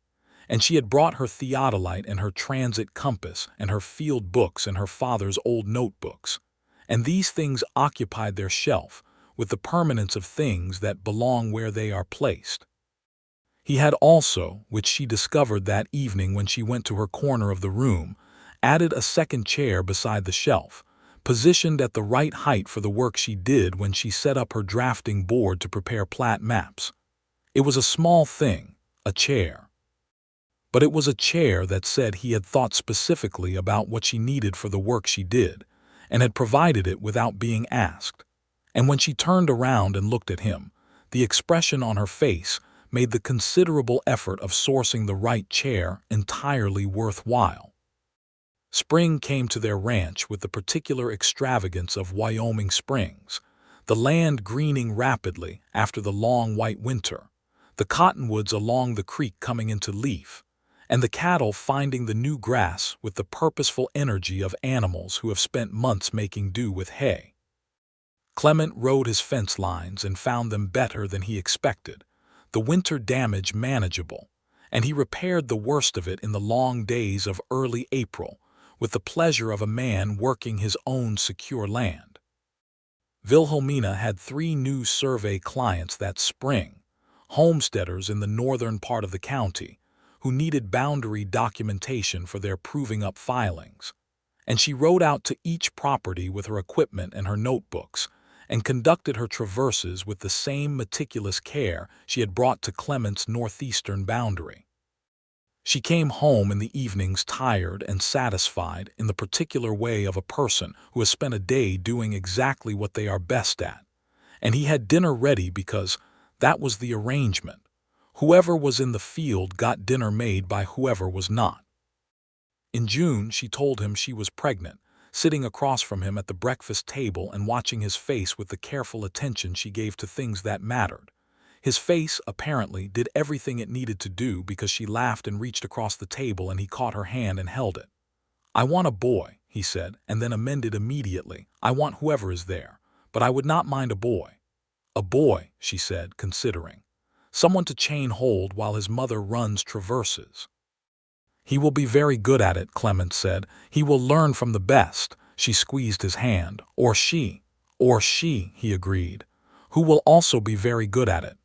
and she had brought her theodolite and her transit compass and her field books and her father's old notebooks, and these things occupied their shelf with the permanence of things that belong where they are placed. He had also, which she discovered that evening when she went to her corner of the room, added a second chair beside the shelf, positioned at the right height for the work she did when she set up her drafting board to prepare plat maps. It was a small thing, a chair. But it was a chair that said he had thought specifically about what she needed for the work she did, and had provided it without being asked. And when she turned around and looked at him, the expression on her face made the considerable effort of sourcing the right chair entirely worthwhile. Spring came to their ranch with the particular extravagance of Wyoming springs, the land greening rapidly after the long white winter, the cottonwoods along the creek coming into leaf, and the cattle finding the new grass with the purposeful energy of animals who have spent months making do with hay. Clement rode his fence lines and found them better than he expected, the winter damage manageable, and he repaired the worst of it in the long days of early April with the pleasure of a man working his own secure land. Wilhelmina had 3 new survey clients that spring, homesteaders in the northern part of the county, who needed boundary documentation for their proving-up filings, and she rode out to each property with her equipment and her notebooks, and conducted her traverses with the same meticulous care she had brought to Clement's northeastern boundary. She came home in the evenings tired and satisfied in the particular way of a person who has spent a day doing exactly what they are best at, and he had dinner ready because that was the arrangement. Whoever was in the field got dinner made by whoever was not. In June, she told him she was pregnant, sitting across from him at the breakfast table and watching his face with the careful attention she gave to things that mattered. His face, apparently, did everything it needed to do because she laughed and reached across the table and he caught her hand and held it. "I want a boy," he said, and then amended immediately. "I want whoever is there, but I would not mind a boy." "A boy," she said, considering. "Someone to chain hold while his mother runs traverses." "He will be very good at it," Clement said. "He will learn from the best." She squeezed his hand. Or she, he agreed, "who will also be very good at it."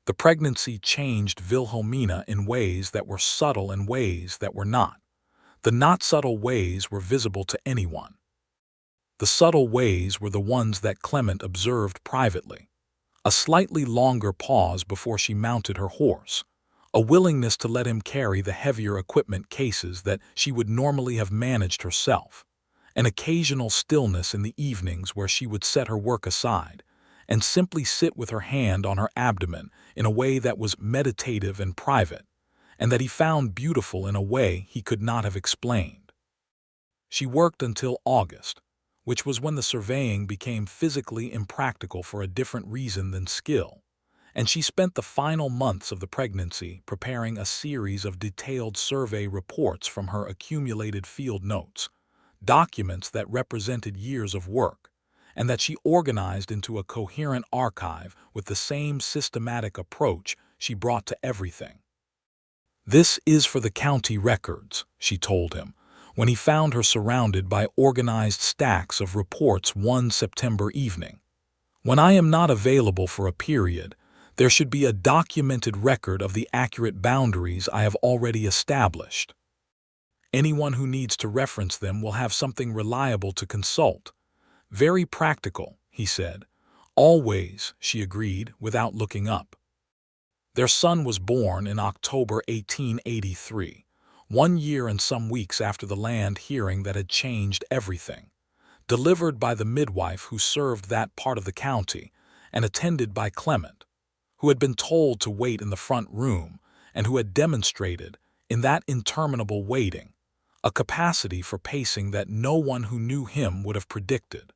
The pregnancy changed Wilhelmina in ways that were subtle and ways that were not. The not subtle ways were visible to anyone. The subtle ways were the ones that Clement observed privately. A slightly longer pause before she mounted her horse, a willingness to let him carry the heavier equipment cases that she would normally have managed herself, an occasional stillness in the evenings where she would set her work aside and simply sit with her hand on her abdomen in a way that was meditative and private, and that he found beautiful in a way he could not have explained. She worked until August, which was when the surveying became physically impractical for a different reason than skill, and she spent the final months of the pregnancy preparing a series of detailed survey reports from her accumulated field notes, documents that represented years of work, and that she organized into a coherent archive with the same systematic approach she brought to everything. "This is for the county records," she told him, when he found her surrounded by organized stacks of reports one September evening. "When I am not available for a period, there should be a documented record of the accurate boundaries I have already established. Anyone who needs to reference them will have something reliable to consult." "Very practical," he said. "Always," she agreed without looking up. Their son was born in October 1883, 1 year and some weeks after the land hearing that had changed everything, delivered by the midwife who served that part of the county and attended by Clement, who had been told to wait in the front room and who had demonstrated, in that interminable waiting, a capacity for pacing that no one who knew him would have predicted.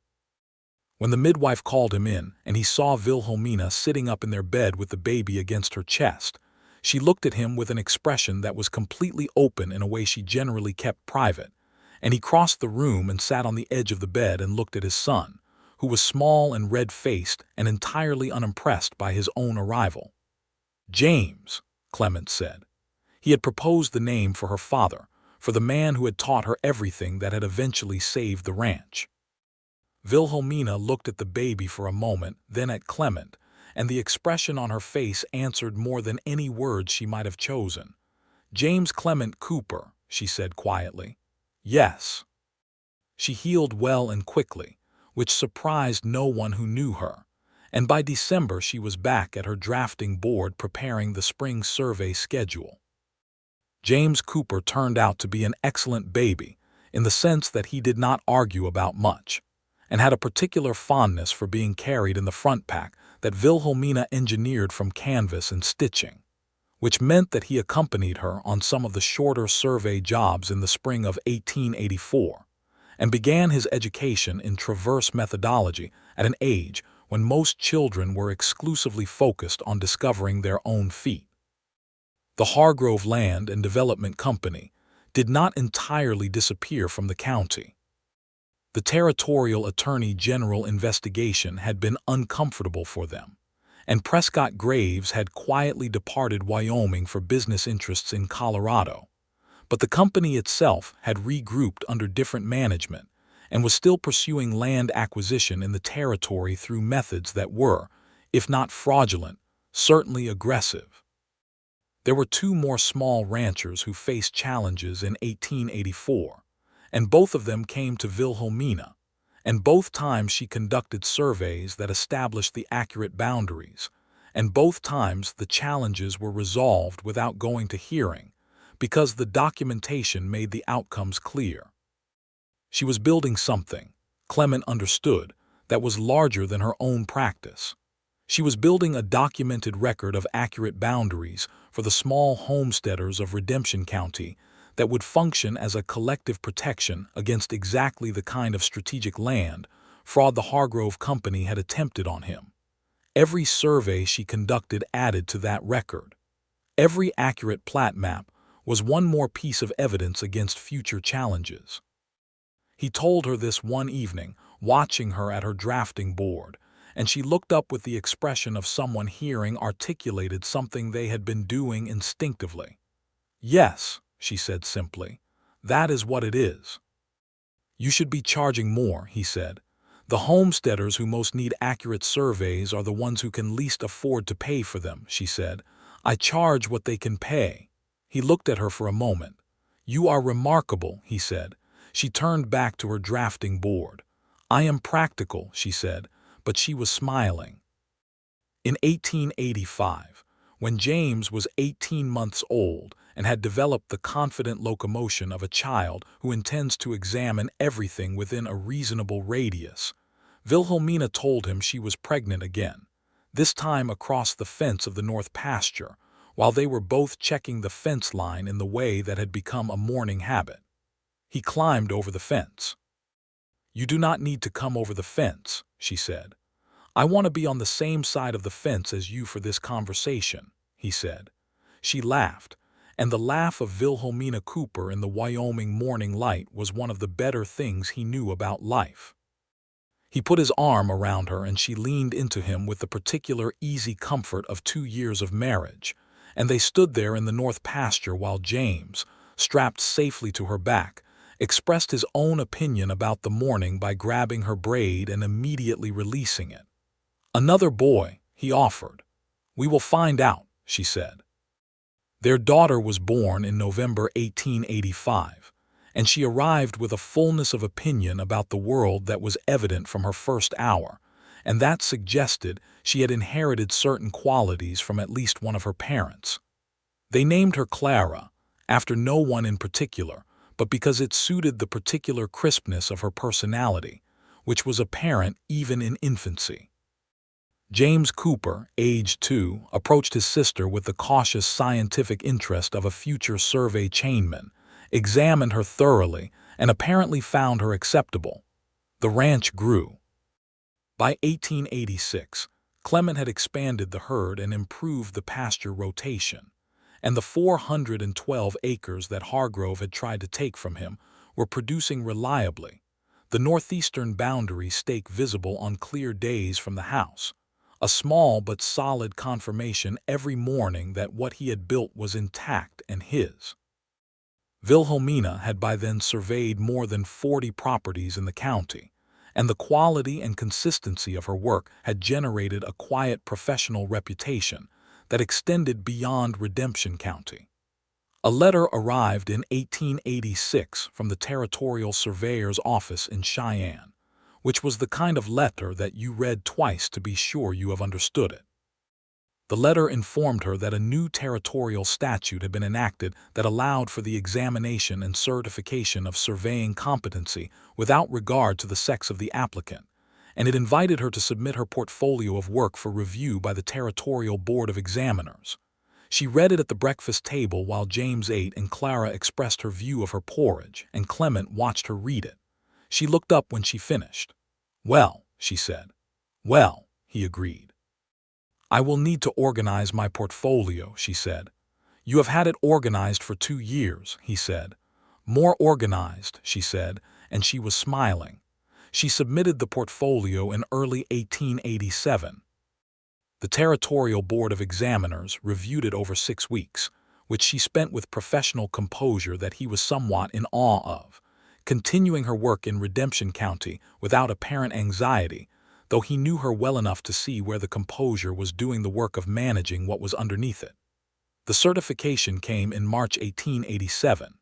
When the midwife called him in and he saw Wilhelmina sitting up in their bed with the baby against her chest, she looked at him with an expression that was completely open in a way she generally kept private, and he crossed the room and sat on the edge of the bed and looked at his son, who was small and red-faced and entirely unimpressed by his own arrival. "James," Clement said. He had proposed the name for her father, for the man who had taught her everything that had eventually saved the ranch. Wilhelmina looked at the baby for a moment, then at Clement, and the expression on her face answered more than any words she might have chosen. "James Clement Cooper," she said quietly. "Yes." She healed well and quickly, which surprised no one who knew her, and by December she was back at her drafting board preparing the spring survey schedule. James Cooper turned out to be an excellent baby, in the sense that he did not argue about much, and had a particular fondness for being carried in the front pack that Wilhelmina engineered from canvas and stitching, which meant that he accompanied her on some of the shorter survey jobs in the spring of 1884, and began his education in traverse methodology at an age when most children were exclusively focused on discovering their own feet. The Hargrove Land and Development Company did not entirely disappear from the county. The Territorial Attorney General investigation had been uncomfortable for them, and Prescott Graves had quietly departed Wyoming for business interests in Colorado. But the company itself had regrouped under different management and was still pursuing land acquisition in the territory through methods that were, if not fraudulent, certainly aggressive. There were two more small ranchers who faced challenges in 1884, and both of them came to Wilhelmina, and both times she conducted surveys that established the accurate boundaries, and both times the challenges were resolved without going to hearing, because the documentation made the outcomes clear. She was building something, Clement understood, that was larger than her own practice. She was building a documented record of accurate boundaries for the small homesteaders of Redemption County that would function as a collective protection against exactly the kind of strategic land fraud the Hargrove Company had attempted on him. Every survey she conducted added to that record. Every accurate plat map was one more piece of evidence against future challenges. He told her this one evening, watching her at her drafting board, and she looked up with the expression of someone hearing articulated something they had been doing instinctively. "Yes," she said simply, "that is what it is." "You should be charging more," he said. "The homesteaders who most need accurate surveys are the ones who can least afford to pay for them," she said. "I charge what they can pay." He looked at her for a moment. "You are remarkable," he said. She turned back to her drafting board. "I am practical," she said, but she was smiling. In 1885, when James was 18 months old and had developed the confident locomotion of a child who intends to examine everything within a reasonable radius, Wilhelmina told him she was pregnant again, this time across the fence of the north pasture, while they were both checking the fence line in the way that had become a morning habit. He climbed over the fence. "You do not need to come over the fence," she said. "I want to be on the same side of the fence as you for this conversation," he said. She laughed, and the laugh of Wilhelmina Cooper in the Wyoming morning light was one of the better things he knew about life. He put his arm around her and she leaned into him with the particular easy comfort of 2 years of marriage, and they stood there in the north pasture while James, strapped safely to her back, expressed his own opinion about the morning by grabbing her braid and immediately releasing it. "Another boy," he offered. "We will find out," she said. Their daughter was born in November 1885, and she arrived with a fullness of opinion about the world that was evident from her first hour, and that suggested she had inherited certain qualities from at least one of her parents. They named her Clara, after no one in particular, but because it suited the particular crispness of her personality, which was apparent even in infancy. James Cooper, age 2, approached his sister with the cautious scientific interest of a future survey chainman, examined her thoroughly, and apparently found her acceptable. The ranch grew. By 1886, Clement had expanded the herd and improved the pasture rotation, and the 412 acres that Hargrove had tried to take from him were producing reliably, the northeastern boundary stake visible on clear days from the house, a small but solid confirmation every morning that what he had built was intact and his. Wilhelmina had by then surveyed more than 40 properties in the county, and the quality and consistency of her work had generated a quiet professional reputation that extended beyond Redemption County. A letter arrived in 1886 from the territorial surveyor's office in Cheyenne, which was the kind of letter that you read twice to be sure you have understood it. The letter informed her that a new territorial statute had been enacted that allowed for the examination and certification of surveying competency without regard to the sex of the applicant, and it invited her to submit her portfolio of work for review by the Territorial Board of Examiners. She read it at the breakfast table while James ate and Clara expressed her view of her porridge, and Clement watched her read it. She looked up when she finished. "Well," she said. "Well," he agreed. "I will need to organize my portfolio," she said. "You have had it organized for 2 years," he said. "More organized," she said, and she was smiling. She submitted the portfolio in early 1887. The Territorial Board of Examiners reviewed it over 6 weeks, which she spent with professional composure that he was somewhat in awe of, continuing her work in Redemption County without apparent anxiety, though he knew her well enough to see where the composure was doing the work of managing what was underneath it. The certification came in March 1887,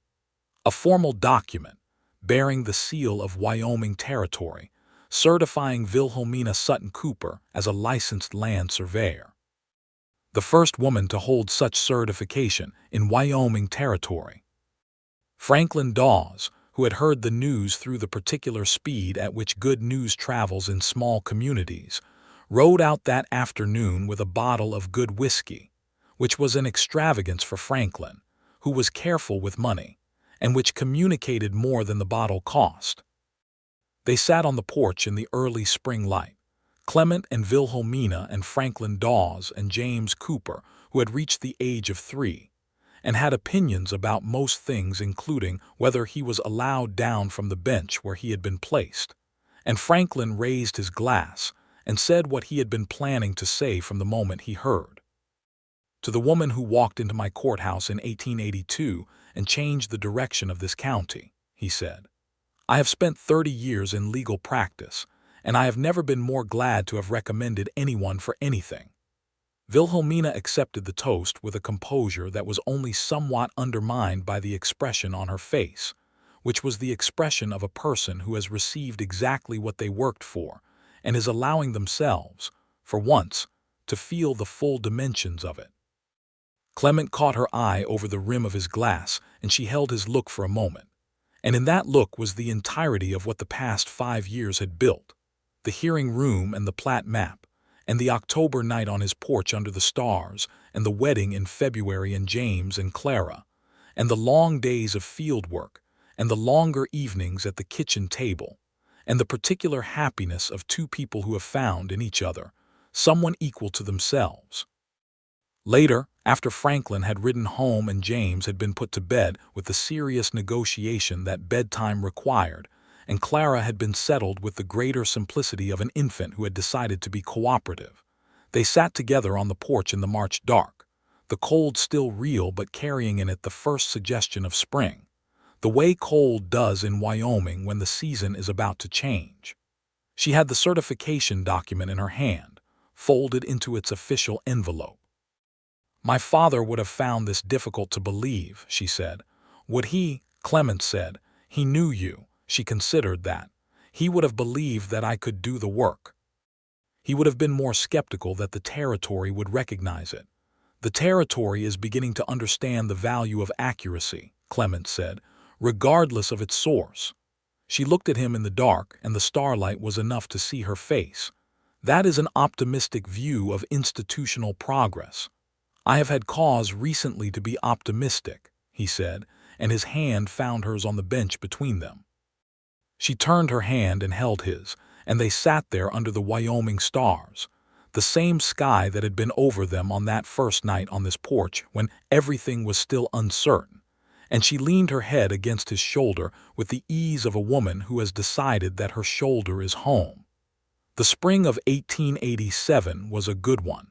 a formal document bearing the seal of Wyoming Territory, certifying Wilhelmina Sutton Cooper as a licensed land surveyor. The first woman to hold such certification in Wyoming Territory. Franklin Dawes, who had heard the news through the particular speed at which good news travels in small communities, rode out that afternoon with a bottle of good whiskey, which was an extravagance for Franklin, who was careful with money, and which communicated more than the bottle cost. They sat on the porch in the early spring light, Clement and Wilhelmina and Franklin Dawes and James Cooper, who had reached the age of 3, and had opinions about most things including whether he was allowed down from the bench where he had been placed, and Franklin raised his glass and said what he had been planning to say from the moment he heard. "To the woman who walked into my courthouse in 1882 and changed the direction of this county," he said, "I have spent 30 years in legal practice, and I have never been more glad to have recommended anyone for anything." Wilhelmina accepted the toast with a composure that was only somewhat undermined by the expression on her face, which was the expression of a person who has received exactly what they worked for and is allowing themselves, for once, to feel the full dimensions of it. Clement caught her eye over the rim of his glass, and she held his look for a moment. And in that look was the entirety of what the past 5 years had built: the hearing room and the plat map, and the October night on his porch under the stars, and the wedding in February and James and Clara, and the long days of field work, and the longer evenings at the kitchen table, and the particular happiness of two people who have found in each other someone equal to themselves. Later, after Franklin had ridden home and James had been put to bed with the serious negotiation that bedtime required, and Clara had been settled with the greater simplicity of an infant who had decided to be cooperative, they sat together on the porch in the March dark, the cold still real but carrying in it the first suggestion of spring, the way cold does in Wyoming when the season is about to change. She had the certification document in her hand, folded into its official envelope. "My father would have found this difficult to believe," she said. "Would he?" Clement said. "He knew you." She considered that. "He would have believed that I could do the work. He would have been more skeptical that the territory would recognize it." "The territory is beginning to understand the value of accuracy," Clement said, "regardless of its source." She looked at him in the dark, and the starlight was enough to see her face. "That is an optimistic view of institutional progress." "I have had cause recently to be optimistic," he said, and his hand found hers on the bench between them. She turned her hand and held his, and they sat there under the Wyoming stars, the same sky that had been over them on that first night on this porch when everything was still uncertain, and she leaned her head against his shoulder with the ease of a woman who has decided that her shoulder is home. The spring of 1887 was a good one.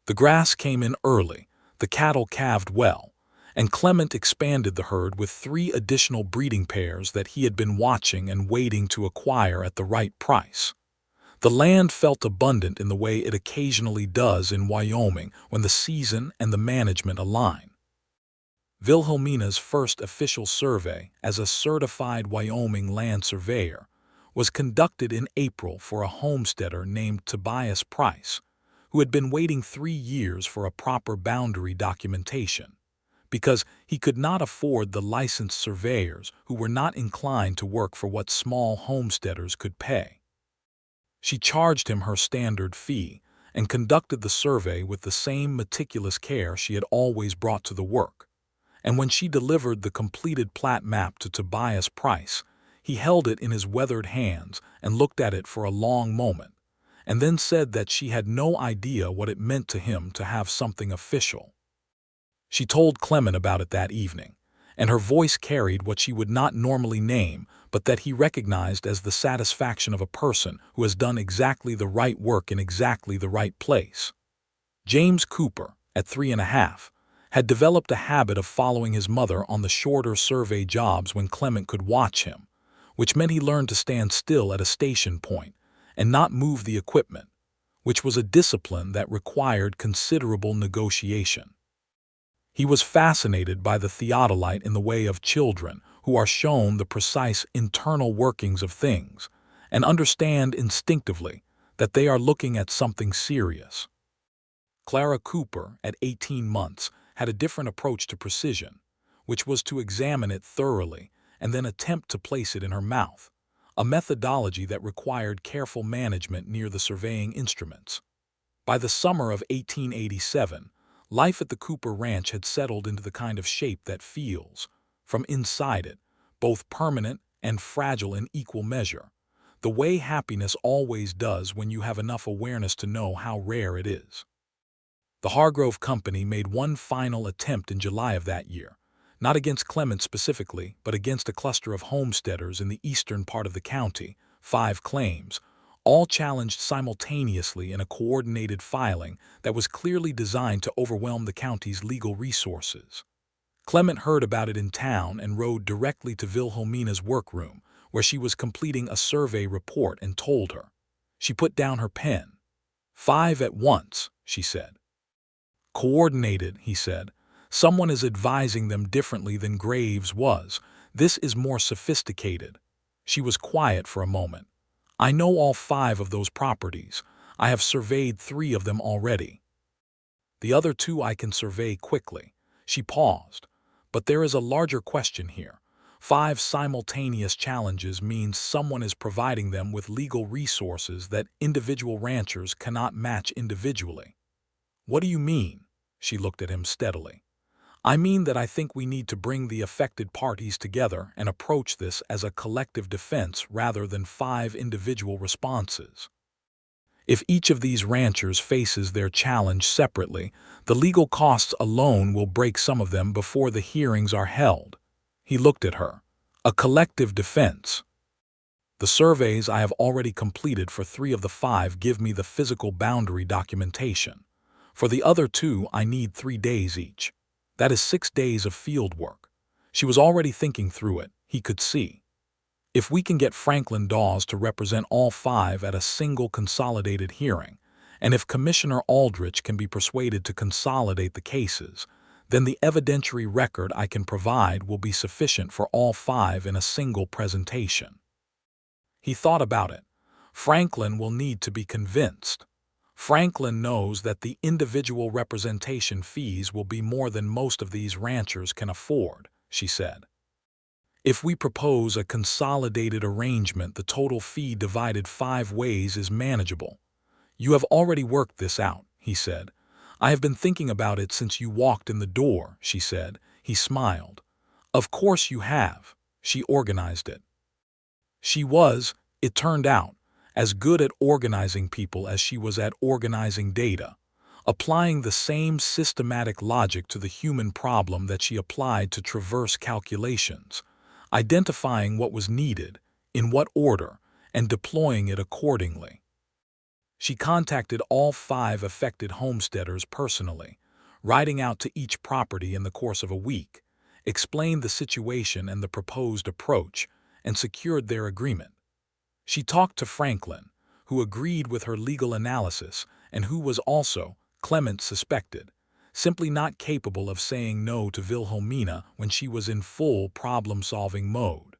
The grass came in early, the cattle calved well, and Clement expanded the herd with 3 additional breeding pairs that he had been watching and waiting to acquire at the right price. The land felt abundant in the way it occasionally does in Wyoming when the season and the management align. Wilhelmina's first official survey as a certified Wyoming land surveyor was conducted in April for a homesteader named Tobias Price, who had been waiting 3 years for a proper boundary documentation, because he could not afford the licensed surveyors who were not inclined to work for what small homesteaders could pay. She charged him her standard fee and conducted the survey with the same meticulous care she had always brought to the work, and when she delivered the completed plat map to Tobias Price, he held it in his weathered hands and looked at it for a long moment, and then said that she had no idea what it meant to him to have something official. She told Clement about it that evening, and her voice carried what she would not normally name, but that he recognized as the satisfaction of a person who has done exactly the right work in exactly the right place. James Cooper, at 3½, had developed a habit of following his mother on the shorter survey jobs when Clement could watch him, which meant he learned to stand still at a station point and not move the equipment, which was a discipline that required considerable negotiation. He was fascinated by the theodolite in the way of children who are shown the precise internal workings of things and understand instinctively that they are looking at something serious. Clara Cooper, at 18 months, had a different approach to precision, which was to examine it thoroughly and then attempt to place it in her mouth, a methodology that required careful management near the surveying instruments. By the summer of 1887, life at the Cooper Ranch had settled into the kind of shape that feels, from inside it, both permanent and fragile in equal measure, the way happiness always does when you have enough awareness to know how rare it is. The Hargrove Company made one final attempt in July of that year, not against Clement specifically, but against a cluster of homesteaders in the eastern part of the county, 5 claims, all challenged simultaneously in a coordinated filing that was clearly designed to overwhelm the county's legal resources. Clement heard about it in town and rode directly to Wilhelmina's workroom, where she was completing a survey report, and told her. She put down her pen. 5 at once, she said. Coordinated, he said. Someone is advising them differently than Graves was. This is more sophisticated. She was quiet for a moment. I know all 5 of those properties. I have surveyed 3 of them already. The other 2 I can survey quickly. She paused. But there is a larger question here. 5 simultaneous challenges means someone is providing them with legal resources that individual ranchers cannot match individually. What do you mean? She looked at him steadily. I mean that I think we need to bring the affected parties together and approach this as a collective defense rather than 5 individual responses. If each of these ranchers faces their challenge separately, the legal costs alone will break some of them before the hearings are held. He looked at her. A collective defense. The surveys I have already completed for 3 of the 5 give me the physical boundary documentation. For the other 2, I need 3 days each. That is 6 days of field work. She was already thinking through it, he could see. If we can get Franklin Dawes to represent all 5 at a single consolidated hearing, and if Commissioner Aldrich can be persuaded to consolidate the cases, then the evidentiary record I can provide will be sufficient for all 5 in a single presentation. He thought about it. Franklin will need to be convinced. Franklin knows that the individual representation fees will be more than most of these ranchers can afford, she said. If we propose a consolidated arrangement, the total fee divided 5 ways is manageable. You have already worked this out, he said. I have been thinking about it since you walked in the door, she said. He smiled. Of course you have. She organized it. She was, it turned out, as good at organizing people as she was at organizing data, applying the same systematic logic to the human problem that she applied to traverse calculations, identifying what was needed, in what order, and deploying it accordingly. She contacted all 5 affected homesteaders personally, riding out to each property in the course of a week, explained the situation and the proposed approach, and secured their agreement. She talked to Franklin, who agreed with her legal analysis and who was also, Clement suspected, simply not capable of saying no to Wilhelmina when she was in full problem-solving mode.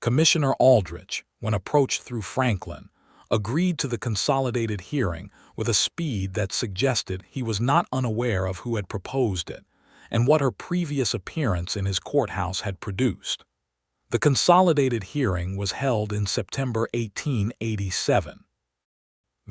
Commissioner Aldrich, when approached through Franklin, agreed to the consolidated hearing with a speed that suggested he was not unaware of who had proposed it and what her previous appearance in his courthouse had produced. The consolidated hearing was held in September 1887.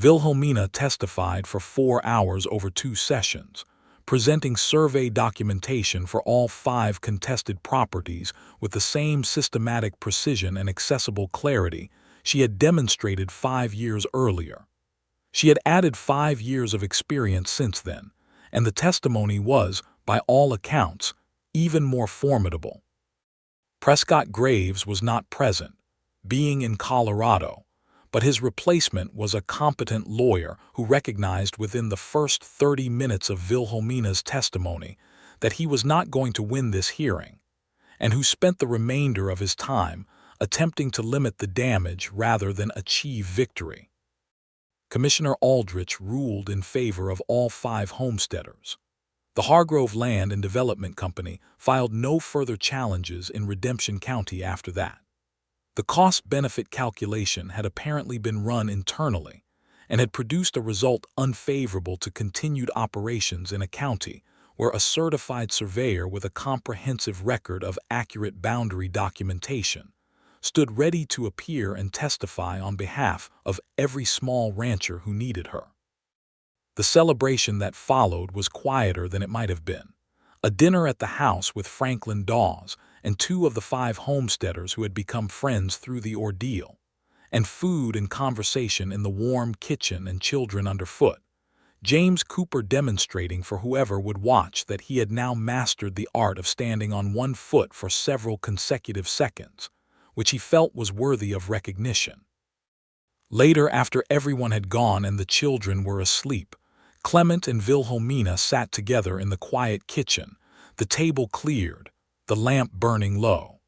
Wilhelmina testified for 4 hours over 2 sessions, presenting survey documentation for all 5 contested properties with the same systematic precision and accessible clarity she had demonstrated 5 years earlier. She had added 5 years of experience since then, and the testimony was, by all accounts, even more formidable. Prescott Graves was not present, being in Colorado, but his replacement was a competent lawyer who recognized within the first 30 minutes of Wilhelmina's testimony that he was not going to win this hearing, and who spent the remainder of his time attempting to limit the damage rather than achieve victory. Commissioner Aldrich ruled in favor of all 5 homesteaders. The Hargrove Land and Development Company filed no further challenges in Redemption County after that. The cost-benefit calculation had apparently been run internally and had produced a result unfavorable to continued operations in a county where a certified surveyor with a comprehensive record of accurate boundary documentation stood ready to appear and testify on behalf of every small rancher who needed her. The celebration that followed was quieter than it might have been. A dinner at the house with Franklin Dawes and 2 of the 5 homesteaders who had become friends through the ordeal, and food and conversation in the warm kitchen and children underfoot. James Cooper demonstrating for whoever would watch that he had now mastered the art of standing on 1 foot for several consecutive seconds, which he felt was worthy of recognition. Later, after everyone had gone and the children were asleep, Clement and Wilhelmina sat together in the quiet kitchen, the table cleared, the lamp burning low.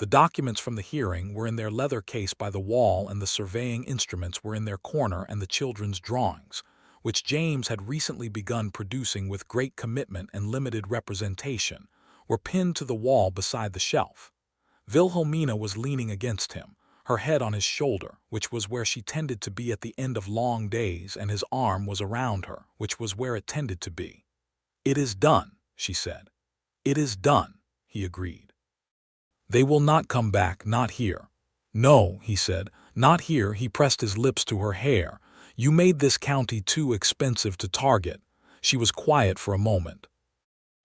The documents from the hearing were in their leather case by the wall, and the surveying instruments were in their corner, and the children's drawings, which James had recently begun producing with great commitment and limited representation, were pinned to the wall beside the shelf. Wilhelmina was leaning against him, her head on his shoulder, which was where she tended to be at the end of long days, and his arm was around her, which was where it tended to be. "It is done," she said. "It is done," he agreed. "They will not come back, not here." "No," he said, "not here." He pressed his lips to her hair. "You made this county too expensive to target." She was quiet for a moment.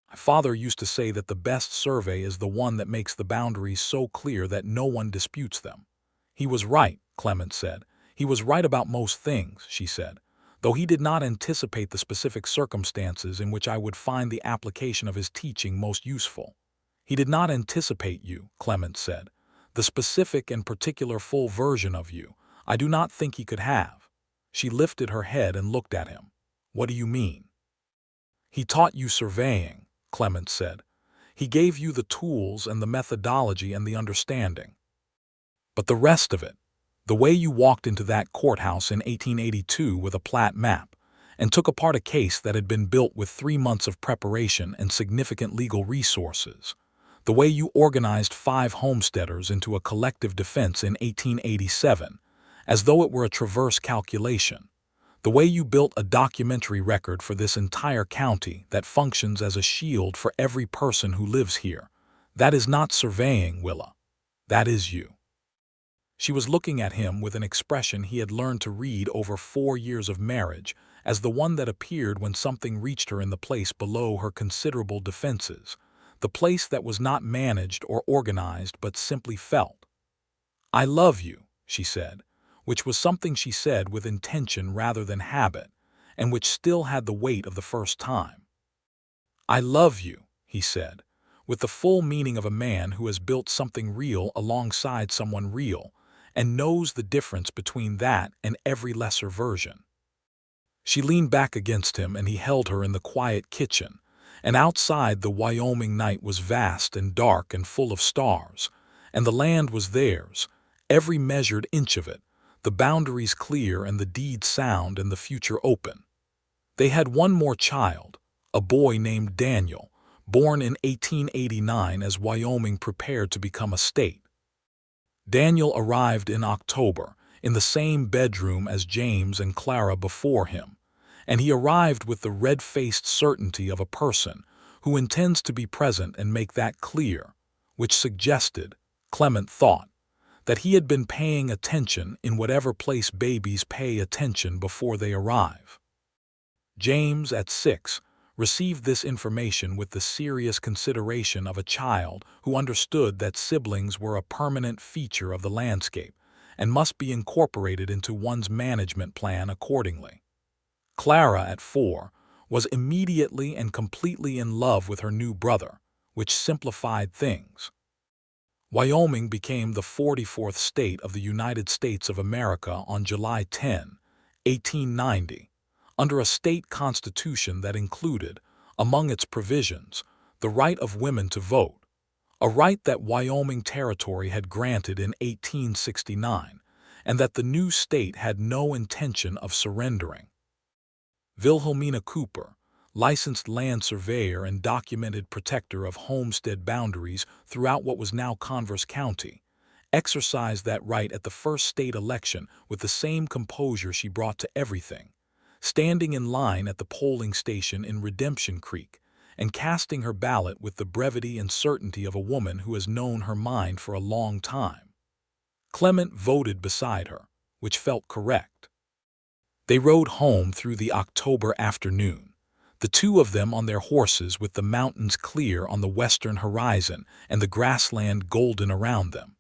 "My father used to say that the best survey is the one that makes the boundaries so clear that no one disputes them." "He was right," Clement said. "He was right about most things," she said, "though he did not anticipate the specific circumstances in which I would find the application of his teaching most useful." "He did not anticipate you," Clement said. "The specific and particular full version of you, I do not think he could have." She lifted her head and looked at him. "What do you mean?" "He taught you surveying," Clement said. "He gave you the tools and the methodology and the understanding. But the rest of it, the way you walked into that courthouse in 1882 with a plat map, and took apart a case that had been built with 3 months of preparation and significant legal resources, the way you organized 5 homesteaders into a collective defense in 1887, as though it were a traverse calculation, the way you built a documentary record for this entire county that functions as a shield for every person who lives here, that is not surveying, Willa. That is you." She was looking at him with an expression he had learned to read over 4 years of marriage, as the one that appeared when something reached her in the place below her considerable defenses, the place that was not managed or organized but simply felt. "I love you," she said, which was something she said with intention rather than habit, and which still had the weight of the first time. "I love you," he said, with the full meaning of a man who has built something real alongside someone real, and knows the difference between that and every lesser version. She leaned back against him, and he held her in the quiet kitchen, and outside the Wyoming night was vast and dark and full of stars, and the land was theirs, every measured inch of it, the boundaries clear and the deed sound and the future open. They had one more child, a boy named Daniel, born in 1889 as Wyoming prepared to become a state. Daniel arrived in October, in the same bedroom as James and Clara before him, and he arrived with the red-faced certainty of a person who intends to be present and make that clear, which suggested, Clement thought, that he had been paying attention in whatever place babies pay attention before they arrive. James, at 6, received this information with the serious consideration of a child who understood that siblings were a permanent feature of the landscape and must be incorporated into one's management plan accordingly. Clara, at 4, was immediately and completely in love with her new brother, which simplified things. Wyoming became the 44th state of the United States of America on July 10, 1890, under a state constitution that included, among its provisions, the right of women to vote, a right that Wyoming Territory had granted in 1869, and that the new state had no intention of surrendering. Wilhelmina Cooper, licensed land surveyor and documented protector of homestead boundaries throughout what was now Converse County, exercised that right at the first state election with the same composure she brought to everything, standing in line at the polling station in Redemption Creek and casting her ballot with the brevity and certainty of a woman who has known her mind for a long time. Clement voted beside her, which felt correct. They rode home through the October afternoon, the two of them on their horses with the mountains clear on the western horizon and the grassland golden around them,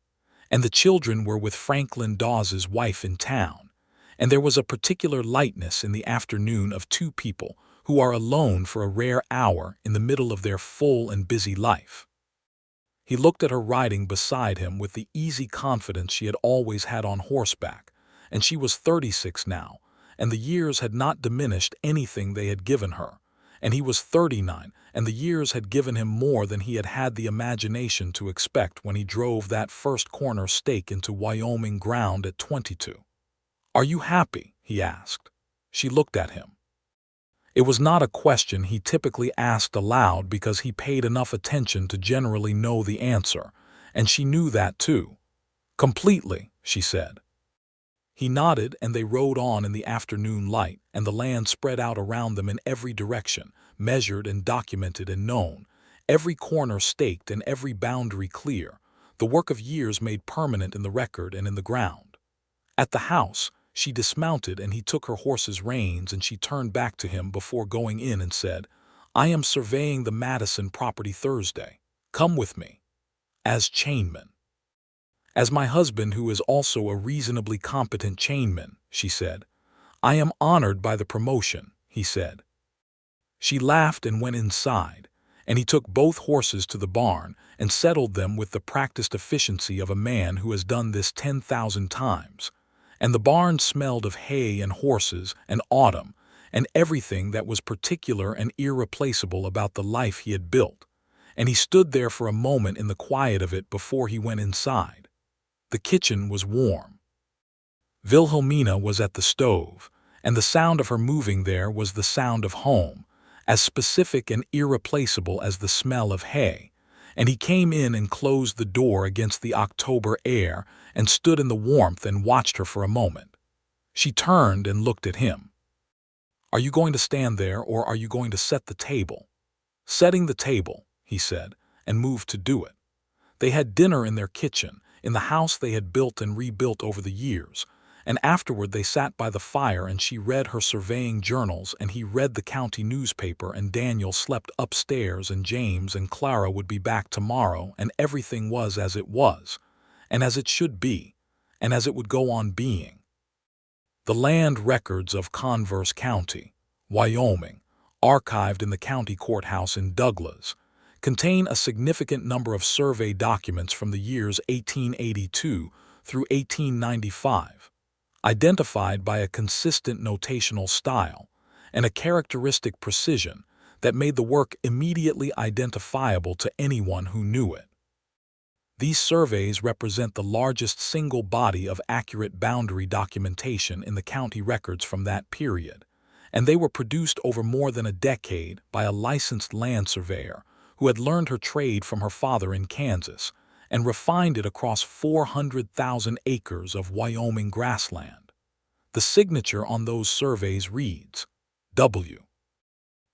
and the children were with Franklin Dawes's wife in town, and there was a particular lightness in the afternoon of two people who are alone for a rare hour in the middle of their full and busy life. He looked at her riding beside him with the easy confidence she had always had on horseback, and she was 36 now, and the years had not diminished anything they had given her, and he was 39, and the years had given him more than he had had the imagination to expect when he drove that first corner stake into Wyoming ground at 22. "Are you happy?" he asked. She looked at him. It was not a question he typically asked aloud because he paid enough attention to generally know the answer, and she knew that too. "Completely," she said. He nodded, and they rode on in the afternoon light, and the land spread out around them in every direction, measured and documented and known, every corner staked and every boundary clear, the work of years made permanent in the record and in the ground. At the house, she dismounted and he took her horse's reins, and she turned back to him before going in and said, "I am surveying the Madison property Thursday. Come with me." "As chainman." "As my husband, who is also a reasonably competent chainman," she said. "I am honored by the promotion," he said. She laughed and went inside, and he took both horses to the barn and settled them with the practiced efficiency of a man who has done this 10,000 times. And the barn smelled of hay and horses and autumn and everything that was particular and irreplaceable about the life he had built, and he stood there for a moment in the quiet of it before he went inside. The kitchen was warm. Wilhelmina was at the stove, and the sound of her moving there was the sound of home, as specific and irreplaceable as the smell of hay, and he came in and closed the door against the October air and stood in the warmth and watched her for a moment. She turned and looked at him. "Are you going to stand there, or are you going to set the table?" "Setting the table," he said, and moved to do it. They had dinner in their kitchen, in the house they had built and rebuilt over the years, and afterward they sat by the fire and she read her surveying journals and he read the county newspaper, and Daniel slept upstairs and James and Clara would be back tomorrow, and everything was as it was, and as it should be, and as it would go on being. The land records of Converse County, Wyoming, archived in the county courthouse in Douglas, contain a significant number of survey documents from the years 1882 through 1895, identified by a consistent notational style and a characteristic precision that made the work immediately identifiable to anyone who knew it. These surveys represent the largest single body of accurate boundary documentation in the county records from that period, and they were produced over more than a decade by a licensed land surveyor who had learned her trade from her father in Kansas and refined it across 400,000 acres of Wyoming grassland. The signature on those surveys reads, W.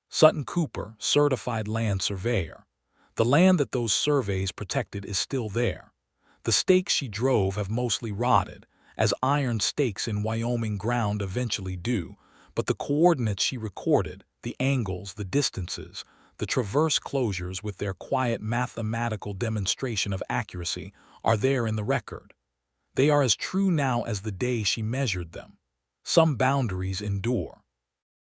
Sutton Cooper, Certified Land Surveyor. The land that those surveys protected is still there. The stakes she drove have mostly rotted, as iron stakes in Wyoming ground eventually do, but the coordinates she recorded, the angles, the distances, the traverse closures with their quiet mathematical demonstration of accuracy are there in the record. They are as true now as the day she measured them. Some boundaries endure.